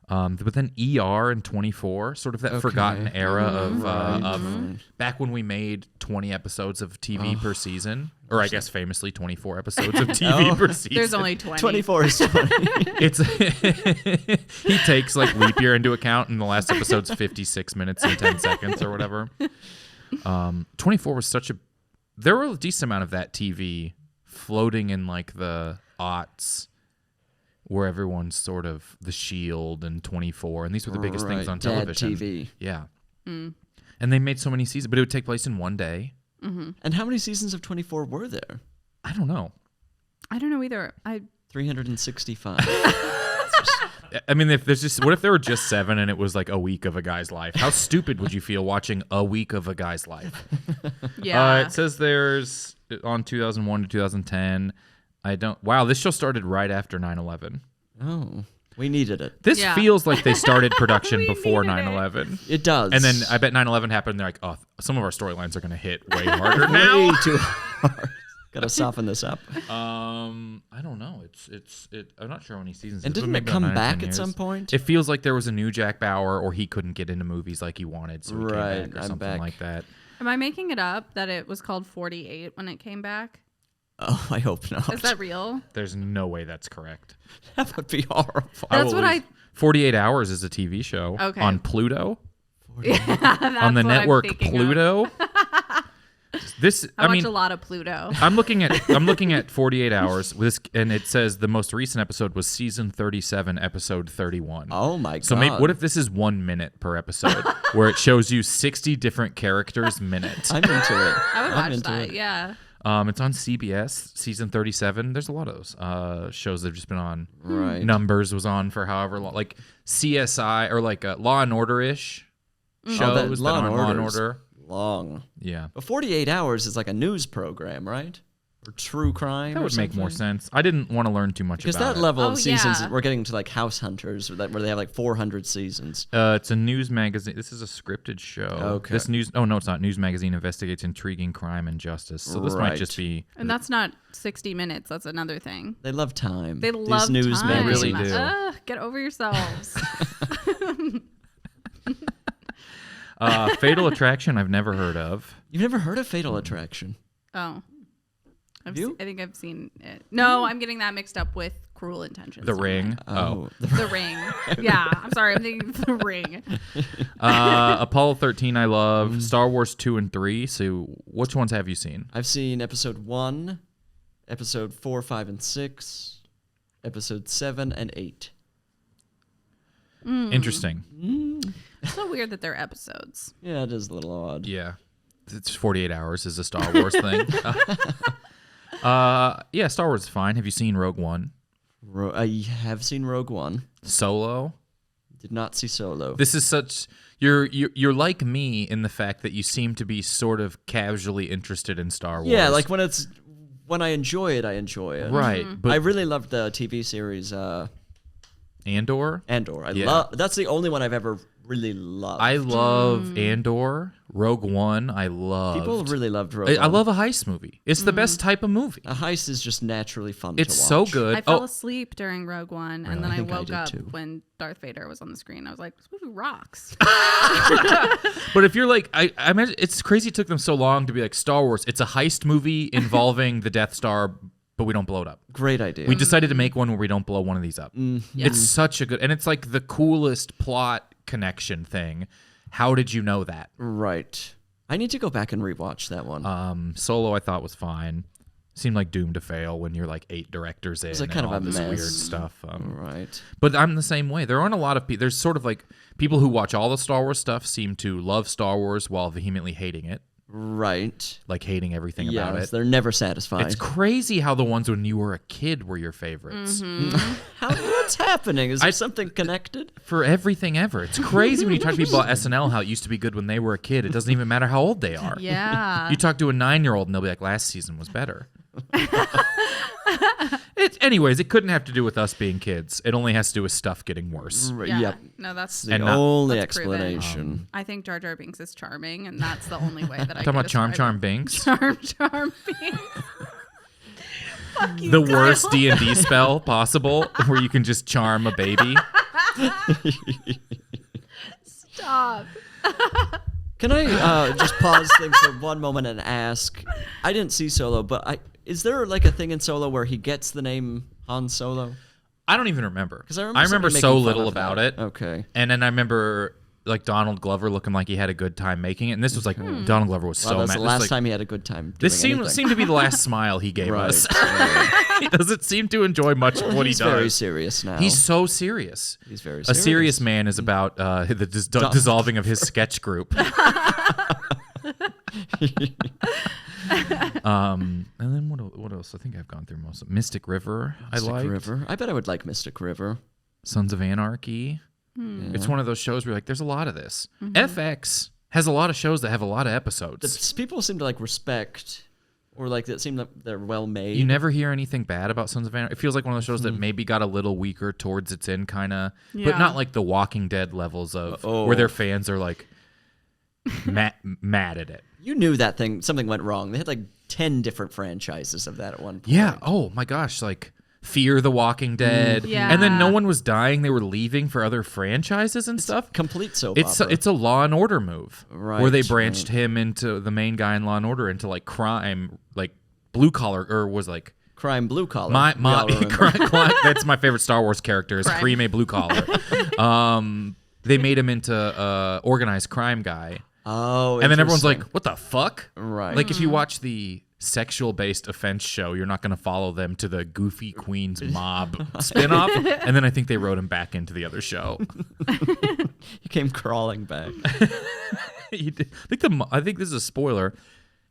But then ER and 24, sort of that forgotten era of back when we made 20 episodes of TV per season, or I guess famously 24 episodes of TV per season. There's only 20. 24 is 20. It's he takes like leap year into account, and the last episode's 56 minutes and 10 seconds or whatever. 24 was there were a decent amount of that TV floating in like the aughts, where everyone's sort of The Shield and 24, and these were the biggest things on Dad television. TV. Yeah. And they made so many seasons, but it would take place in one day. And how many seasons of 24 were there? I don't know. I don't know either. 365. I mean, what if there were just 7 and it was like a week of a guy's life? How stupid would you feel watching a week of a guy's life? Yeah. It says there's on 2001 to 2010. Wow, this show started right after 9/11. Oh, we needed it. This Yeah. feels like they started production We before needed it. 9/11. It does. And then I bet 9/11 happened. And they're like, oh, some of our storylines are going to hit way harder now. way too hard. Gotta soften this up. I don't know. I'm not sure how many seasons. And but didn't it maybe come about 9 or 10 back at years. some point? It feels like there was a new Jack Bauer, or he couldn't get into movies like he wanted, so he came Right, back or I'm something back. like that. Am I making it up that it was called 48 when it came back? Oh, I hope not. Is that real? There's no way that's correct. That would be horrible. That's what I. 48 Hours is a TV show Okay. on Pluto, Yeah, that's on the what I'm network thinking of. Pluto. I watch a lot of Pluto. I'm looking at 48 Hours with this, and it says the most recent episode was season 37, episode 31. Oh my god. So maybe what if this is 1 minute per episode, where it shows you 60 different characters minute? I'm into it. I would I'm watch into that. it. Yeah. It's on CBS, season 37. There's a lot of those shows that have just been on. Right. Numbers was on for however long, like CSI or like Law and Order ish shows. Oh, that that Law and on Law and Order's Order. long. Yeah, But 48 Hours is like a news program, right? Or true crime. that or would make more something? sense. I didn't want to learn too much Because about that it. level Oh, of seasons, yeah. we're getting to like House Hunters, where they have like 400 seasons. It's a news magazine. This is a scripted show. Okay. This news. Oh no, it's not. News magazine investigates intriguing crime and justice. So this might Right. just be. And that's not 60 minutes. That's another thing. They love time. They These love news time. They really magazines. do. Get over yourselves. Fatal Attraction. I've never heard of. You've never heard of Fatal Attraction? Oh. You? I think I've seen it. No, I'm getting that mixed up with Cruel Intentions. The Ring. Oh. The Ring. Yeah, I'm sorry. I'm thinking The Ring. Apollo 13. I love Star Wars 2 and 3. So which ones have you seen? I've seen episode 1, episode 4, 5, and 6, episode 7 and 8. Interesting. It's so weird that they're episodes. Yeah, it is a little odd. Yeah. It's 48 Hours is a Star Wars thing. Yeah, Star Wars is fine. Have you seen Rogue One? I have seen Rogue One. Solo? Did not see Solo. This is such you're like me in the fact that you seem to be sort of casually interested in Star Wars. Yeah, like when I enjoy it, I enjoy it. right. But I really loved the TV series Andor? Andor. Yeah. That's the only one I've ever really loved. I love Andor, Rogue One. I love. People really loved Rogue One. I love a heist movie. It's the best type of movie. A heist is just naturally fun It's to watch. so good. I fell asleep during Rogue One, and then I think I woke did up too. when Darth Vader was on the screen. I was like, this movie rocks. But if you're like, I imagine it's crazy it took them so long to be like Star Wars. It's a heist movie involving the Death Star, but we don't blow it up. Great idea. We decided to make one where we don't blow one of these up. Yeah. It's such a good, and it's like the coolest plot connection thing. How did you know that? Right. I need to go back and rewatch that one. Solo I thought was fine. Seemed like doomed to fail when you're like 8 directors in. It's like and kind of all a this mess. weird stuff. Right. But I'm the same way. There aren't a lot of people. There's sort of like people who watch all the Star Wars stuff seem to love Star Wars while vehemently hating it. Right. Like hating everything about it. They're never satisfied. It's crazy how the ones when you were a kid were your favorites. What's happening? Is there something connected? For everything ever. It's crazy when you talk to people about SNL how it used to be good when they were a kid. It doesn't even matter how old they are. Yeah. You talk to a 9-year-old and they'll be like, last season was better. Anyways, it couldn't have to do with us being kids. It only has to do with stuff getting worse. Yeah. Yep. No, that's The And not- only that's proven. explanation. I think Jar Jar Binks is charming, and that's the only way that I Talking can about Charm describe Charm it. Binks. Charm Binks. Fuck you, The Kyle. worst D&D spell possible where you can just charm a baby. Stop. Can I just pause things for one moment and ask? I didn't see Solo, but is there like a thing in Solo where he gets the name Han Solo? I don't even remember. Because I remember somebody so making fun little of about that. it. Okay. And then I remember like Donald Glover looking like he had a good time making it. And this was like Donald Glover was Well, so that's mad. the This last was, like, time he had a good time doing This anything. seemed to be the last smile he gave Right. us. right. He doesn't seem to enjoy much of what he He's does. very serious now. He's so serious. He's very A serious man is about the dissolving of his sketch group. And then what else? I think I've gone through most of Mystic River. Mystic I like River. I bet I would like Mystic River. Sons of Anarchy. Yeah. It's one of those shows where you're like, there's a lot of this. FX has a lot of shows that have a lot of episodes. People seem to like respect, or like that seem that they're well made. You never hear anything bad about Sons of Anarchy. It feels like one of those shows that maybe got a little weaker towards its end, kind of, but Yeah. not like the Walking Dead levels of where their fans are like mad at it. You knew that something went wrong. They had like 10 different franchises of that at one point. Yeah. Oh my gosh. Like Fear the Walking Dead. Yeah. And then no one was dying. They were leaving for other franchises and stuff. Complete soap It's opera. it's a Law and Order move, Right, where they branched him into the main guy in Law and Order into like crime, like blue collar, or was like Crime Blue Collar. my We all remember. that's my favorite Star Wars character is Crime. Creme Blue Collar. They made him into organized crime guy, Oh, and then everyone's like, interesting. "What the fuck?" Right. Like if you watch the sexual based offense show, you're not going to follow them to the Goofy Queens Mob spinoff, and then I think they wrote him back into the other show. He came crawling back. I think this is a spoiler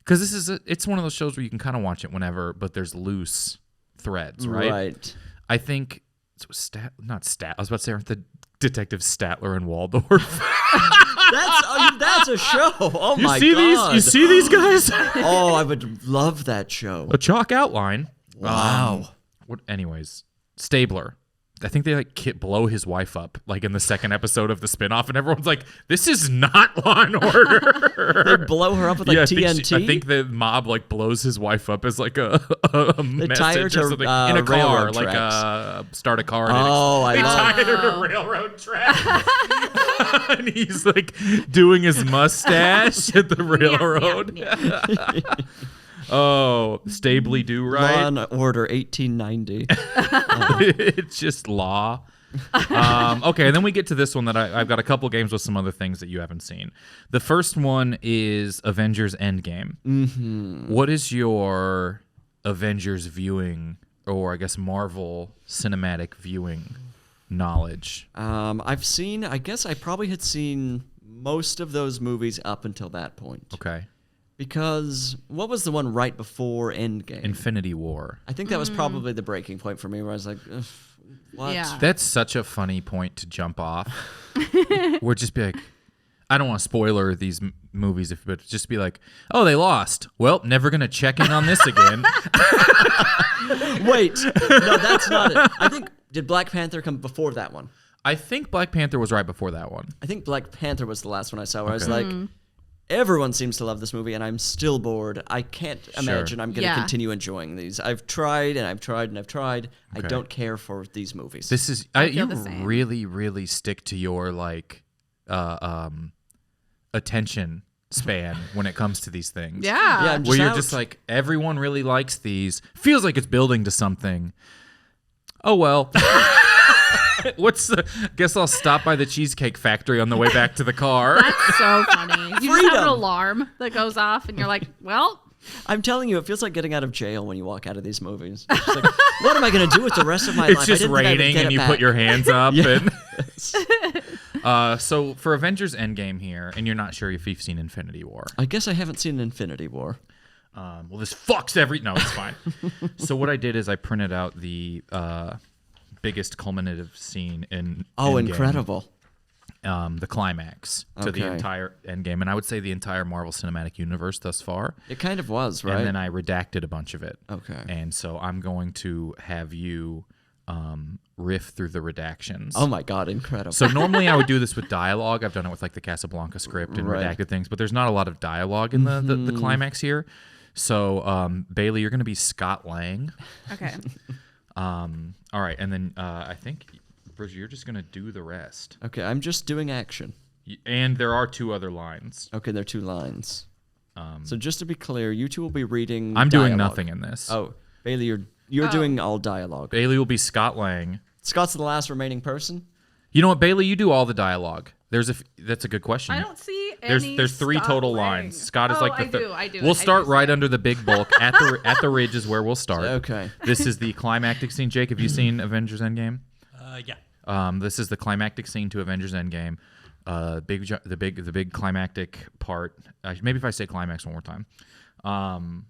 because it's one of those shows where you can kind of watch it whenever, but there's loose threads, right? Right. I think I was about to say aren't the detectives Statler and Waldorf. That's a show. Oh my see god. You see these guys? Oh, I would love that show. A chalk outline. Wow. Anyways, Stabler. I think they like blow his wife up like in the second episode of the spinoff, and everyone's like, "This is not Law and Order." They blow her up with like TNT. I think the mob like blows his wife up as like a message tie her or to, something in a car, railroad like tracks. Start a car. Oh, they I love tie her to railroad tracks, and he's like doing his mustache at the railroad. Oh, stably do Law right. and Order 1890. It's just law. Okay, and then we get to this one that I've got a couple games with some other things that you haven't seen. The first one is Avengers Endgame. Mm-hmm. What is your Avengers viewing, or I guess Marvel cinematic viewing knowledge? I guess I probably had seen most of those movies up until that point. Okay. Because what was the one right before Endgame? Infinity War. I think that was probably the breaking point for me where I was like, ugh, what? Yeah. That's such a funny point to jump off. We're just be like, I don't want to spoiler these movies, but just be like, oh, they lost. Well, never going to check in on this again. Wait, no, that's not it. I think, did Black Panther come before that one? I think Black Panther was right before that one. I think Black Panther was the last one I saw where I was like, everyone seems to love this movie and I'm still bored. I can't imagine I'm going to continue enjoying these. I've tried and I've tried and I've tried. Okay. I don't care for these movies. This is you really, really stick to your like attention span when it comes to these things. Yeah. Where you're just like, everyone really likes these. Feels like it's building to something. Oh, well. Guess I'll stop by the Cheesecake Factory on the way back to the car. That's so funny. You just have an alarm that goes off and you're like, well. I'm telling you, it feels like getting out of jail when you walk out of these movies. It's like, what am I going to do with the rest of my life? It's just raining and you put your hands up. So for Avengers Endgame here, and you're not sure if you've seen Infinity War. I guess I haven't seen Infinity War. Well, this fucks No, it's fine. So what I did is I printed out the biggest culminative scene in Endgame, incredible. The climax to the entire Endgame, and I would say the entire Marvel Cinematic Universe thus far. It kind of was, right? And then I redacted a bunch of it. Okay. And so I'm going to have you riff through the redactions. Oh my God, incredible. So normally I would do this with dialogue. I've done it with like the Casablanca script and redacted things, but there's not a lot of dialogue in the climax here. So Bailey, you're going to be Scott Lang. Okay. All right, and then I think, Bridger, you're just going to do the rest. Okay, I'm just doing action. And there are 2 other lines. Okay, there are 2 lines. So just to be clear, you 2 will be reading I'm dialogue. doing nothing in this. Oh, Bailey, you're doing all dialogue. Bailey will be Scott Lang. Scott's the last remaining person? You know what, Bailey, you do all the dialogue. That's a good question. I don't see any. There's 3 total lines. Scott is like the I do. We'll start right under the big bulk at the ridge is where we'll start. Okay. This is the climactic scene. Jake, have you seen Avengers Endgame? Yeah. This is the climactic scene to Avengers Endgame. The big climactic part. Maybe if I say climax one more time.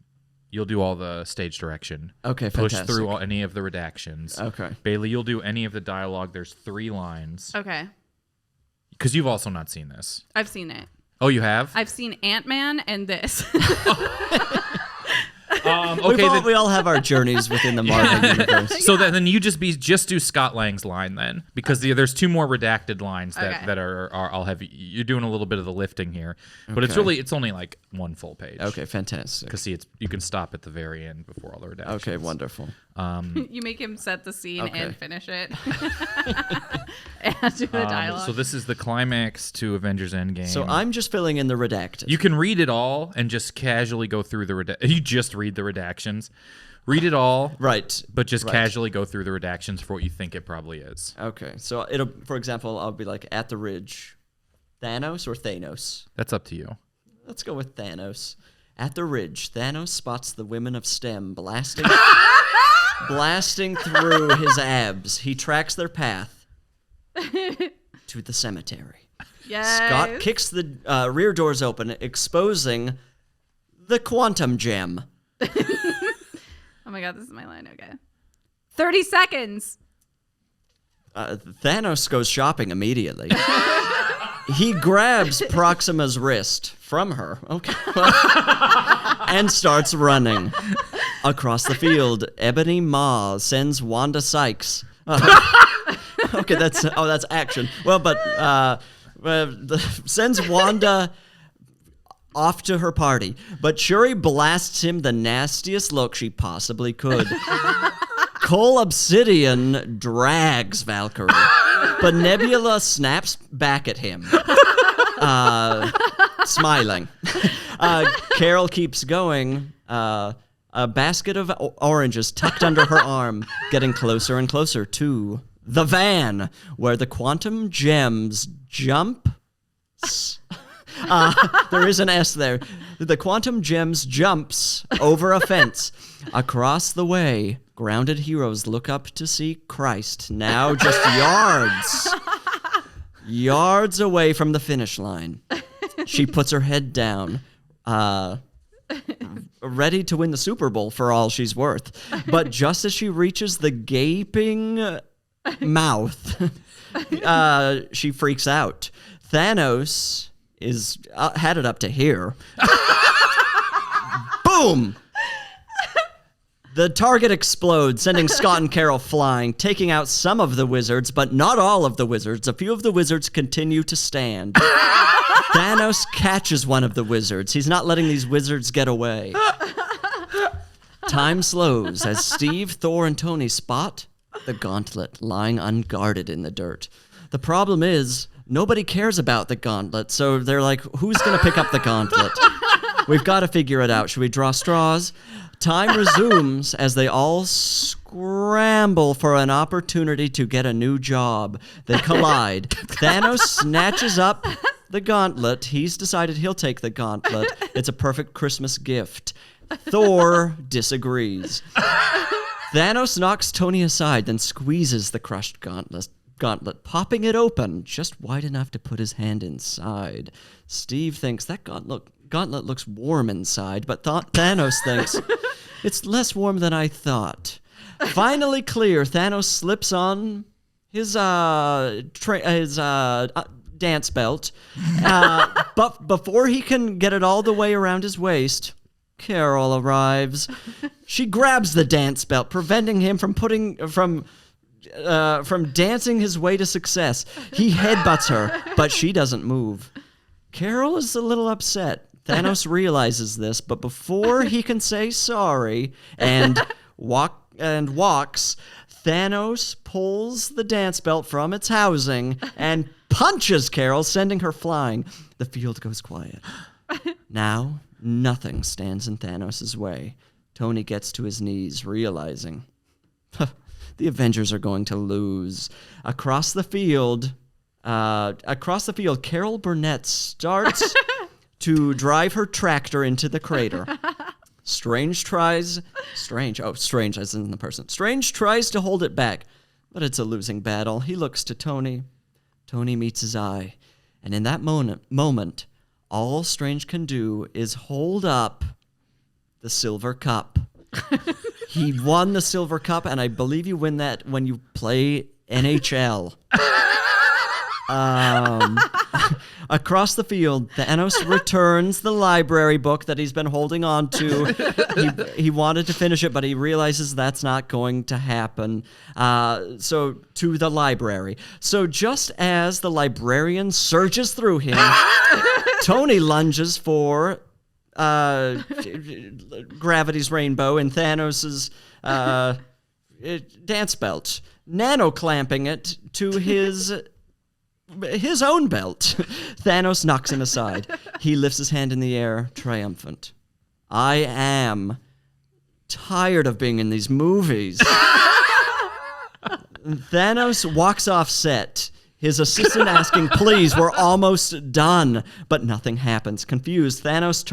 You'll do all the stage direction. Okay, Push fantastic. through any of the redactions. Okay. Bailey, you'll do any of the dialogue. There's 3 lines. Okay. Because you've also not seen this. I've seen it. Oh, you have? I've seen Ant-Man and this. Okay, we all have our journeys within the Marvel universe. So then you just do Scott Lang's line then, because there's 2 more redacted lines that are I'll have you're doing a little bit of the lifting here, but it's only like 1 full page. Okay, fantastic. Because you can stop at the very end before all the redactions. Okay, wonderful. You make him set the scene and finish it, and do the dialogue. So this is the climax to Avengers Endgame. So I'm just filling in the redacted. You can read it all and just casually go through the You just read the redactions. Read it all. Right. But just casually go through the redactions for what you think it probably is. Okay. So for example, I'll be like, at the ridge, Thanos or Thanos? That's up to you. Let's go with Thanos. At the ridge, Thanos spots the women of STEM blasting through his abs. He tracks their path to the cemetery. Yes. Scott kicks the rear doors open, exposing the quantum gem. Oh my God, this is my line. Okay. 30 seconds. Thanos goes shopping immediately. He grabs Proxima's wrist from her. Okay. And starts running. Across the field, Ebony Maw sends Wanda Sykes. Okay, that's action. Well, but sends Wanda off to her party, but Shuri blasts him the nastiest look she possibly could. Cole Obsidian drags Valkyrie, but Nebula snaps back at him, smiling. Carol keeps going. A basket of oranges tucked under her arm, getting closer and closer to the van, where the quantum gems jump. There is an S there. The quantum gems jumps over a fence. Across the way, grounded heroes look up to see Christ, now just yards away from the finish line. She puts her head down, ready to win the Super Bowl for all she's worth. But just as she reaches the gaping mouth, she freaks out. Thanos is had it up to here. Boom! The target explodes, sending Scott and Carol flying, taking out some of the wizards, but not all of the wizards. A few of the wizards continue to stand. Thanos catches one of the wizards. He's not letting these wizards get away. Time slows as Steve, Thor, and Tony spot the gauntlet lying unguarded in the dirt. The problem is, nobody cares about the gauntlet, so they're like, who's going to pick up the gauntlet? We've got to figure it out. Should we draw straws? Time resumes as they all scramble for an opportunity to get a new job. They collide. Thanos snatches up the gauntlet. He's decided he'll take the gauntlet. It's a perfect Christmas gift. Thor disagrees. Thanos knocks Tony aside, then squeezes the crushed gauntlet, popping it open just wide enough to put his hand inside. Steve thinks that gauntlet looks warm inside, but Thanos thinks it's less warm than I thought. Finally clear, Thanos slips on his dance belt, but before he can get it all the way around his waist, Carol arrives. She grabs the dance belt, preventing him from dancing his way to success. He headbutts her, but she doesn't move. Carol is a little upset. Thanos realizes this, but before he can say sorry and walks, Thanos pulls the dance belt from its housing and punches Carol, sending her flying. The field goes quiet. Now, nothing stands in Thanos' way. Tony gets to his knees, realizing the Avengers are going to lose. Across the field, Carol Burnett starts to drive her tractor into the crater. Strange tries to hold it back, but it's a losing battle. He looks to Tony. Tony meets his eye, and in that moment, all Strange can do is hold up the silver cup. He won the silver cup, and I believe you win that when you play NHL. Across the field, Thanos returns the library book that he's been holding on to. He wanted to finish it, but he realizes that's not going to happen. So to the library. So just as the librarian surges through him, Tony lunges for gravity's rainbow and Thanos's dance belt, nano-clamping it to his own belt. Thanos knocks him aside. He lifts his hand in the air, triumphant. I am tired of being in these movies. Thanos walks off set, his assistant asking, please, we're almost done. But nothing happens. Confused, Thanos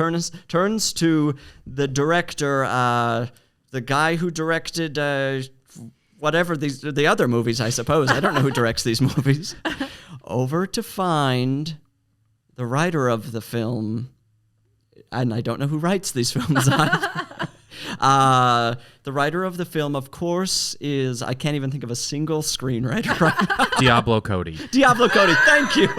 turns to the director, the guy who directed whatever the other movies, I suppose. I don't know who directs these movies. Over to find the writer of the film, and I don't know who writes these films either. The writer of the film, of course, is, I can't even think of a single screenwriter right now. Diablo Cody. Diablo Cody, thank you.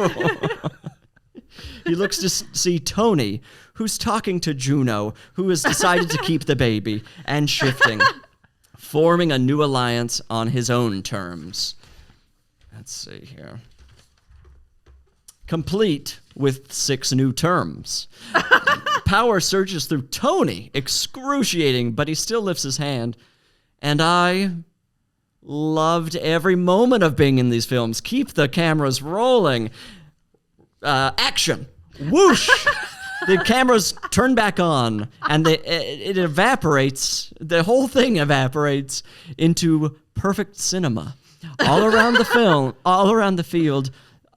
He looks to see Tony, who's talking to Juno, who has decided to keep the baby, and shifting, forming a new alliance on his own terms. Let's see here. Complete with 6 new terms. Power surges through Tony, excruciating, but he still lifts his hand. And I loved every moment of being in these films. Keep the cameras rolling. Action. Whoosh. The cameras turn back on, and it evaporates. The whole thing evaporates into perfect cinema. All around the field,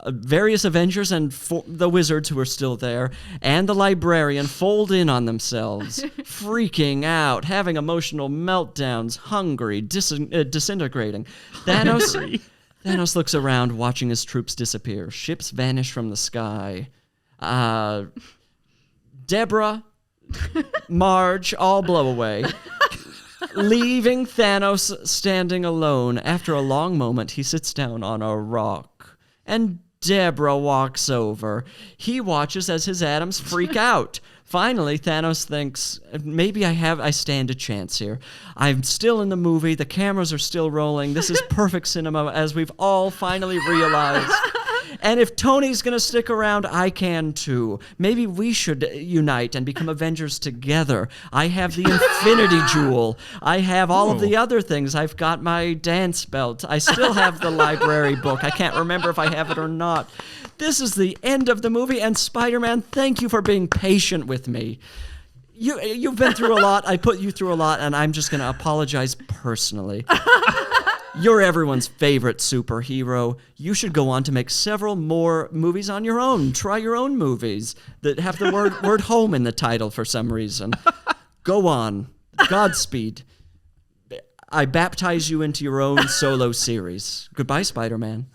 various Avengers and the wizards who are still there, and the librarian fold in on themselves, freaking out, having emotional meltdowns, hungry, disintegrating. Thanos looks around, watching his troops disappear. Ships vanish from the sky. Deborah, Marge, all blow away, leaving Thanos standing alone. After a long moment, he sits down on a rock, and Deborah walks over. He watches as his atoms freak out. Finally, Thanos thinks, maybe I stand a chance here. I'm still in the movie. The cameras are still rolling. This is perfect cinema, as we've all finally realized. And if Tony's going to stick around, I can too. Maybe we should unite and become Avengers together. I have the Infinity Jewel. I have all of the other things. I've got my dance belt. I still have the library book. I can't remember if I have it or not. This is the end of the movie, and Spider-Man, thank you for being patient with me. You've been through a lot. I put you through a lot, and I'm just going to apologize personally. You're everyone's favorite superhero. You should go on to make several more movies on your own. Try your own movies that have the word home in the title for some reason. Go on. Godspeed. I baptize you into your own solo series. Goodbye, Spider-Man.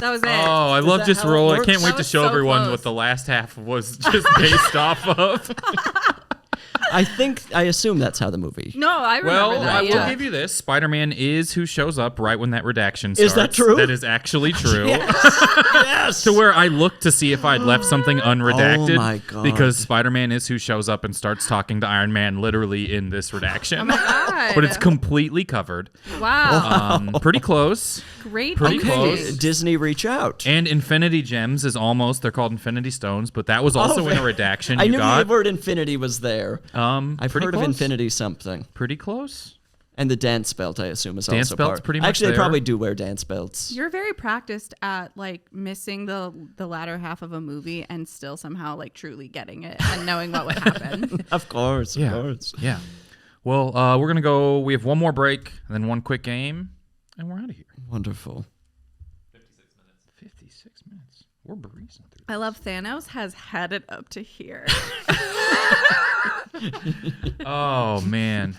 That was it. Oh, I love just roll. I can't wait to show so everyone close. what the last half was just based off of. I assume that's how the movie. No, I remember Well, that. I yeah. will give you this. Spider-Man is who shows up right when that redaction starts. Is that true? That is actually true. Yes. To where I looked to see if I'd left something unredacted. Oh my God. Because Spider-Man is who shows up and starts talking to Iron Man literally in this redaction. Oh my God. But it's completely covered. Wow. Pretty close. Great. pretty thinking. close. Disney, reach out. And Infinity Gems is almost, they're called Infinity Stones, but that was also in a redaction. I You knew got, the word infinity was there. I've pretty heard close. of infinity something. Pretty close. And the dance belt, I assume, is Dance also belt's part. pretty much Actually, there. they probably do wear dance belts. You're very practiced at like missing the latter half of a movie and still somehow like truly getting it and knowing what would happen. Of course, of course. Yeah. Well, we're going to go, we have one more break and then one quick game, and we're out of here. Wonderful. 56 minutes. We're breezing through. I love Thanos has had it up to here. Oh, man.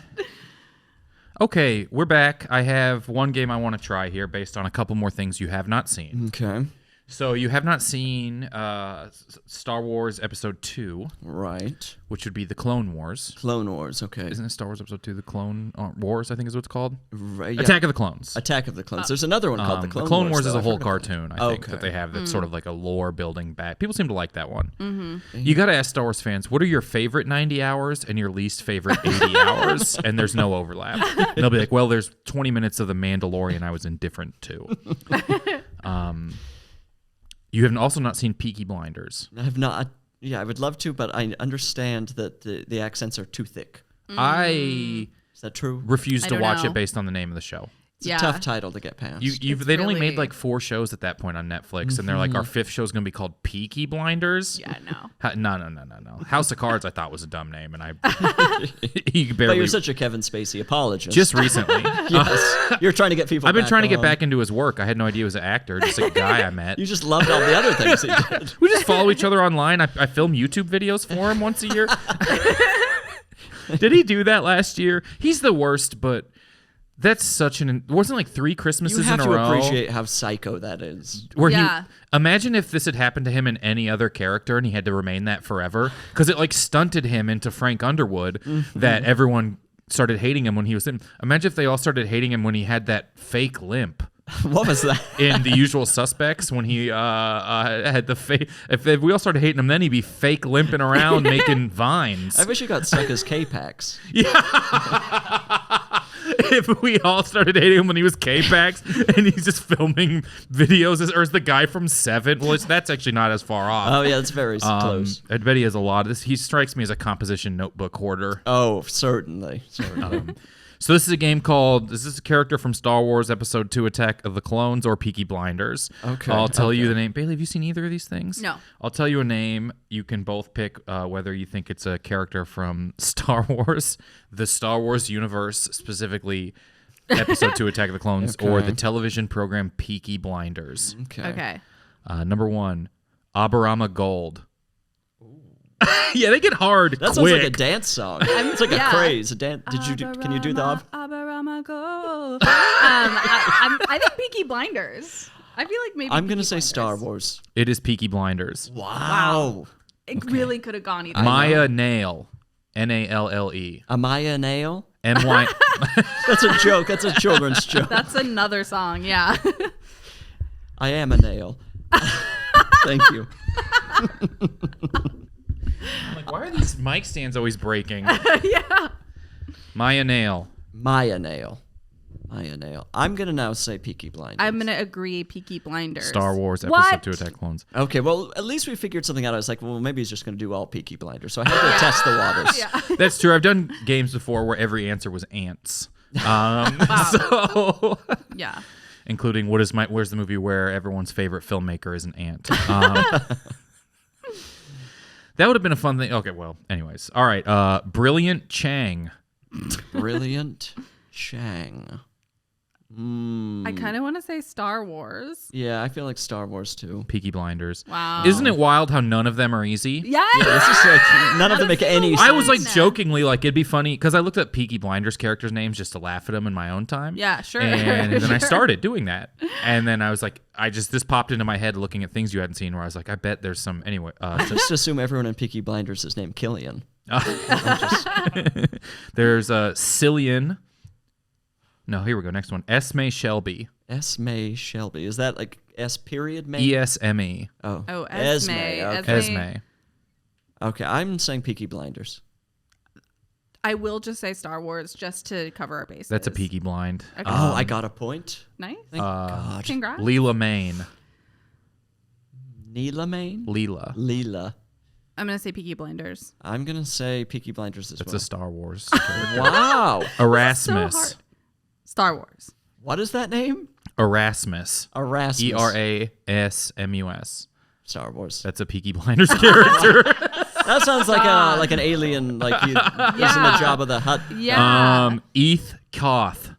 Okay, we're back. I have one game I want to try here based on a couple more things you have not seen. Okay. So you have not seen Star Wars Episode 2, Right. which would be the Clone Wars. Clone Wars, okay. Isn't it Star Wars Episode 2, the Clone Wars, I think is what it's called? Right, yeah. Attack of the Clones. Attack of the Clones. There's another one called the Clone Wars is though. a I've whole heard of cartoon, I think, that they have that's sort of like a lore building back. People seem to like that one. Mm-hmm. You got to ask Star Wars fans, what are your favorite 90 hours and your least favorite 80 hours? And there's no overlap. And they'll be like, well, there's 20 minutes of The Mandalorian I was indifferent to. You have also not seen Peaky Blinders. I have not. Yeah, I would love to, but I understand that the accents are too thick. I Is that true? refuse I to don't watch know. it based on the name of the show. It's a tough title to get past. They'd only made really- like 4 shows at that point on Netflix, and they're like, our 5th show is going to be called Peaky Blinders. Yeah, no. No. House of Cards I thought was a dumb name, and I you But barely. you're such a Kevin Spacey apologist. Just recently. yes. You're trying to get people I've been back trying to get on. back into his work. I had no idea he was an actor, just a guy I met. You just loved all the other things he did. We just follow each other online. I film YouTube videos for him once a year. Did he do that last year? He's the worst, but that's such an... Wasn't like 3 Christmases You have in a to row. appreciate how psycho that is. Where Yeah. Imagine if this had happened to him in any other character and he had to remain that forever. Because it like stunted him into Frank Underwood that everyone started hating him when he was in. Imagine if they all started hating him when he had that fake limp. What was that? In The Usual Suspects, when he had the fake, if we all started hating him, then he'd be fake limping around making vines. I wish he got stuck as K-Pax. If we all started hating him when he was K-Pax and he's just filming videos, or is the guy from Seven? Well, that's actually not as far off. Oh, yeah, that's very close. I bet he has a lot of this. He strikes me as a composition notebook hoarder. Oh, certainly. So this is a game called, is this a character from Star Wars Episode 2 Attack of the Clones or Peaky Blinders? Okay. I'll tell you the name. Bailey, have you seen either of these things? No. I'll tell you a name. You can both pick whether you think it's a character from Star Wars, the Star Wars universe, specifically Episode 2 Attack of the Clones, or the television program Peaky Blinders. Okay. Number 1, Aberama Gold. Yeah, they get hard That quick. sounds like a dance song. It's like yeah. a craze. A dance. Can you do the? Aberama go. I think Peaky Blinders. I feel like maybe I'm gonna Peaky say Blinders. Star Wars. It is Peaky Blinders. Wow. It really could have gone either. Maya Nail. Nalle. Amaya Nail. My. That's a joke. That's a children's joke. That's another song. Yeah. I am a nail. Thank you. I'm like, why are these mic stands always breaking? Yeah. Maya Nail. I'm going to now say Peaky Blinders. I'm going to agree Peaky Blinders. Star Wars What? Episode 2 Attack Clones. Okay, well, at least we figured something out. I was like, well, maybe he's just going to do all Peaky Blinders. So I had to test the waters. Yeah. That's true. I've done games before where every answer was ants. So, Yeah. including where's the movie where everyone's favorite filmmaker is an ant. That would have been a fun thing. Okay, well, anyways. All right. Brilliant Chang. Brilliant Chang. I kind of want to say Star Wars. Yeah, I feel like Star Wars too. Peaky Blinders. Wow. Isn't it wild how none of them are easy? Yeah. It's just like none of them make any sense. I was like jokingly like it'd be funny because I looked up Peaky Blinders characters' names just to laugh at them in my own time. Yeah, sure. And then I started doing that, and then I was like, this popped into my head looking at things you hadn't seen. Where I was like, I bet there's some anyway. Just assume everyone in Peaky Blinders is named Killian. There's Cillian. No, here we go. Next one. Esme Shelby. Esme Shelby. Is that like S period? ESME. Oh, Esme. Okay. Esme. Okay, I'm saying Peaky Blinders. I will just say Star Wars just to cover our bases. That's a Peaky Blind. Okay. Oh, I got a point. Nice. Thank God. Congrats. Leela Main. Neela Main? Leela. I'm going to say Peaky Blinders. I'm going to say Peaky Blinders as That's well. a Star Wars character. Wow. Erasmus. So hard. Star Wars. What is that name? Erasmus. Erasmus. ERASMUS. Star Wars. That's a Peaky Blinders character. That sounds like an alien, like he's in the Jabba the Hutt. Yeah. Eth Koth.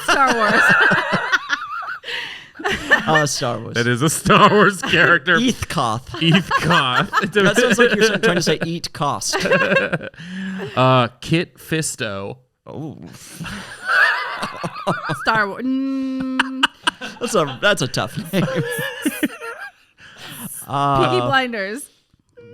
Star Wars. Star Wars. That is a Star Wars character. Eth Koth. Eth Koth. That sounds like you're trying to say eat cost. Kit Fisto. Oh, Star Wars. that's a tough name. Peaky Blinders.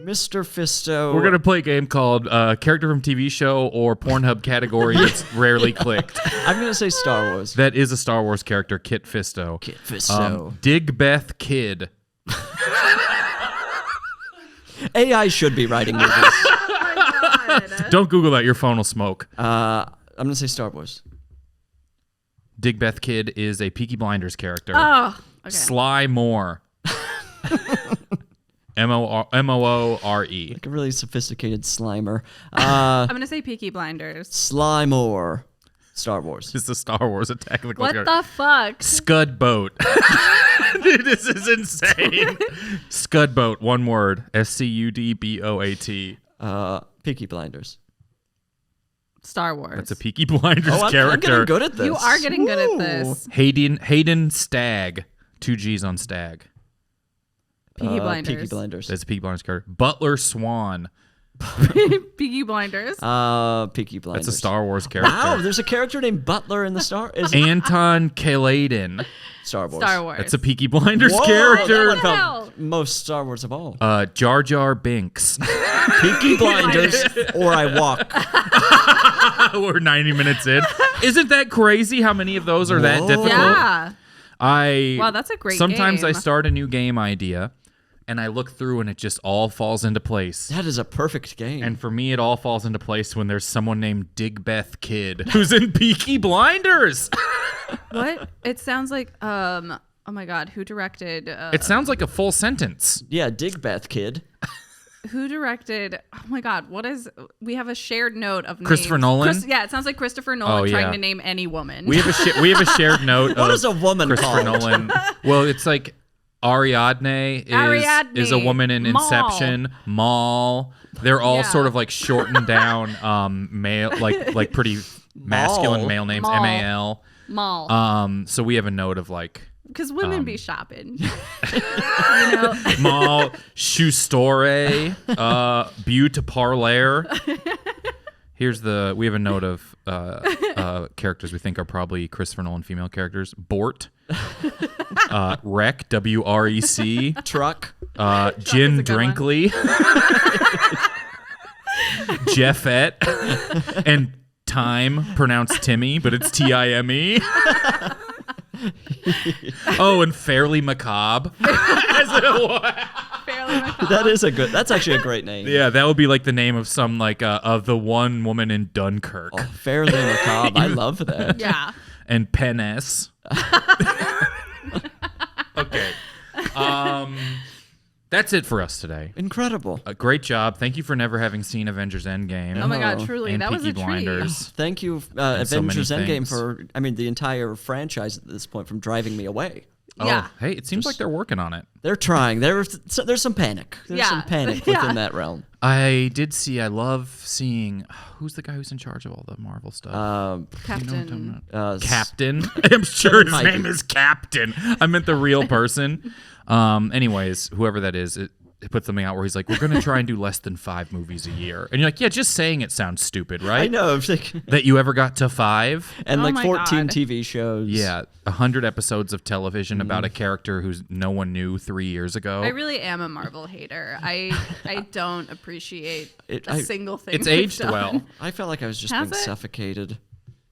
Mr. Fisto. We're gonna play a game called Character from TV Show or Pornhub category that's rarely clicked. I'm gonna say Star Wars. That is a Star Wars character, Kit Fisto. Kit Fisto. Digbeth Kid. AI should be writing movies. Oh my God. Don't Google that. Your phone will smoke. I'm gonna say Star Wars. Digbeth Kid is a Peaky Blinders character. Oh, okay. Sly Moore. Moore. Like a really sophisticated Slimer. I'm going to say Peaky Blinders. Slymore. Star Wars. It's a Star Wars Attack of the Clones What character. the fuck? Scudboat. Dude, this is insane. Scudboat, one word. SCUDBOAT. Peaky Blinders. Star Wars. That's a Peaky Blinders I'm character. getting good at this. You are getting good at this. Hayden Stagg. 2 G's on Stagg. Peaky Blinders. Peaky Blinders. That's a Peaky Blinders character. Butler Swan. Peaky Blinders. Peaky Blinders. That's a Star Wars character. Wow, there's a character named Butler in the Star. Anton Kaladen. Star Wars. Star Wars. That's a Peaky Blinders Whoa, character. that one felt most Star Wars of all. Jar Jar Binks. Peaky Blinders, or I walk. We're 90 minutes in. Isn't that crazy how many of those are that difficult? Yeah. Wow, that's a great Sometimes game. I start a new game idea and I look through and it just all falls into place. That is a perfect game. And for me, it all falls into place when there's someone named Digbeth Kid who's in Peaky Blinders. What? It sounds like, oh my God, who directed? It sounds like a full sentence. Yeah, Digbeth Kid. Who directed? Oh my God, what is? We have a shared note of Christopher names. Nolan? Yeah, it sounds like Christopher Nolan Oh, yeah. trying to name any woman. We have a shared note What of is a woman Christopher called? Nolan. Well, it's like Ariadne is a woman in Maul. Inception. Maul. They're all Yeah. sort of like shortened down male, like pretty masculine male names. Maul. MAL. Mall. So we have a note of like Because women be shopping. You know? Mall, Shoe Store, Beauty Parlor. We have a note of characters we think are probably Christopher Nolan female characters. Bort. Wreck, WREC. Truck. Gin a good one. Drinkley. Jeffette. And Time, pronounced Timmy, but it's TIME. Oh, and Fairly Macabre. Fairly That's actually a great name. Yeah, that would be like the name of some like of the one woman in Dunkirk. Oh, Fairly Macabre. I love that. Yeah. And Peness. Okay. That's it for us today. Incredible. Great job. Thank you for never having seen Avengers Endgame. Oh my God, truly. And that was Peaky a treat. Blinders. Thank you, And so many Avengers Endgame, things. for, the entire franchise at this point, from driving me away. Yeah. Oh, hey, it seems like they're working on it. They're trying. There's some panic. There's Yeah. some panic Yeah. within that realm. I love seeing, who's the guy who's in charge of all the Marvel stuff? Captain. Captain. I'm sure his Mike. name is Captain. I meant the real person. Anyways, whoever that is, it put something out where he's like, we're going to try and do less than 5 movies a year. And you're like, yeah, just saying it sounds stupid, right? I know. I'm thinking, That you ever got to 5? and Oh like my 14 God. TV shows. Yeah, 100 episodes of television about a character who's no one knew 3 years ago. I really am a Marvel hater. I don't appreciate a single thing. It's they've aged done. well. I felt like I was just Has being it? suffocated.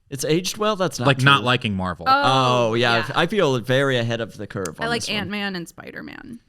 It's aged well? That's not Like true. not liking Marvel. Oh, yeah. I feel very ahead of the curve. I on like this one. Ant-Man and Spider-Man.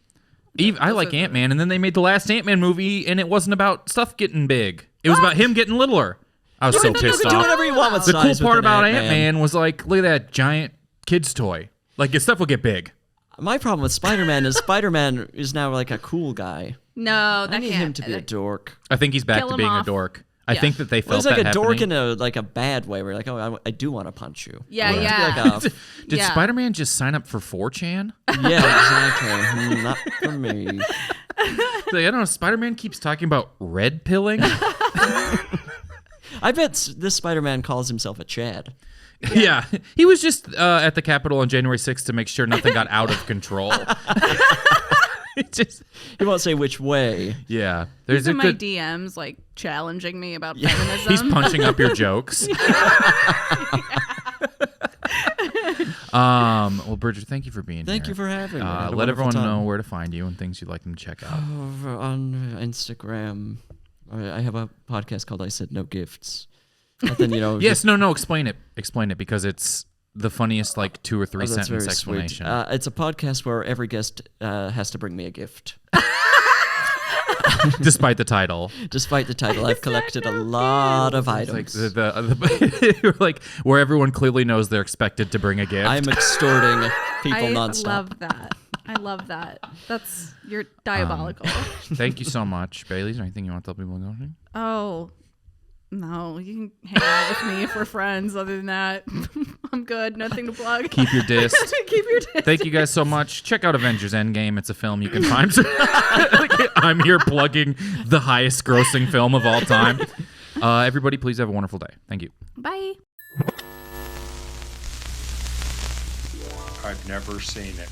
I like Ant-Man, and then they made the last Ant-Man movie, and it wasn't about stuff getting big. It was about him getting littler. I was so You pissed can do off. whatever you want with The cool size part within about Ant-Man. Ant-Man was like, look at that giant kid's toy. Like, his stuff will get big. My problem with Spider-Man is Spider-Man is now like a cool guy. No, that I need can't. him to be a dork. I think he's back Kill to him being a off. dork. I Yeah. think that they Well, felt it's like that a dork happening. in a bad way, where you're like, oh, I do want to punch you. Yeah, You yeah. have to be like, Did Yeah. Spider-Man just sign up for 4chan? yeah, exactly. Not for me. Like, I don't know. Spider-Man keeps talking about red pilling. I bet this Spider-Man calls himself a Chad. Yeah. He was just at the Capitol on January 6th to make sure nothing got out of control. It just, He won't say which way. yeah. He's There's a in my good. DMs, like challenging me about feminism. He's punching up your jokes. Well, Bridger, thank you for being here. Thank you for having me. I had a Let wonderful everyone time. know where to find you and things you'd like them to check out. Over on Instagram, I have a podcast called I Said No Gifts. And then, Yes, no, explain it. Explain it because it's the funniest like 2 or 3 that's sentence very explanation. sweet. It's a podcast where every guest has to bring me a gift. Despite the title. Despite the title, I've collected a lot of It's items. like the like where everyone clearly knows they're expected to bring a gift. I'm extorting people I nonstop. love that. I love that. You're diabolical. Thank you so much, Bailey. Is there anything you want to tell people going? Oh, no. You can hang out with me if we're friends. Other than that, I'm good. Nothing to plug. Keep your dist. Keep your distance. Thank you guys so much. Check out Avengers Endgame. It's a film you can find. I'm here plugging the highest grossing film of all time. Everybody, please have a wonderful day. Thank you. Bye. I've never seen it.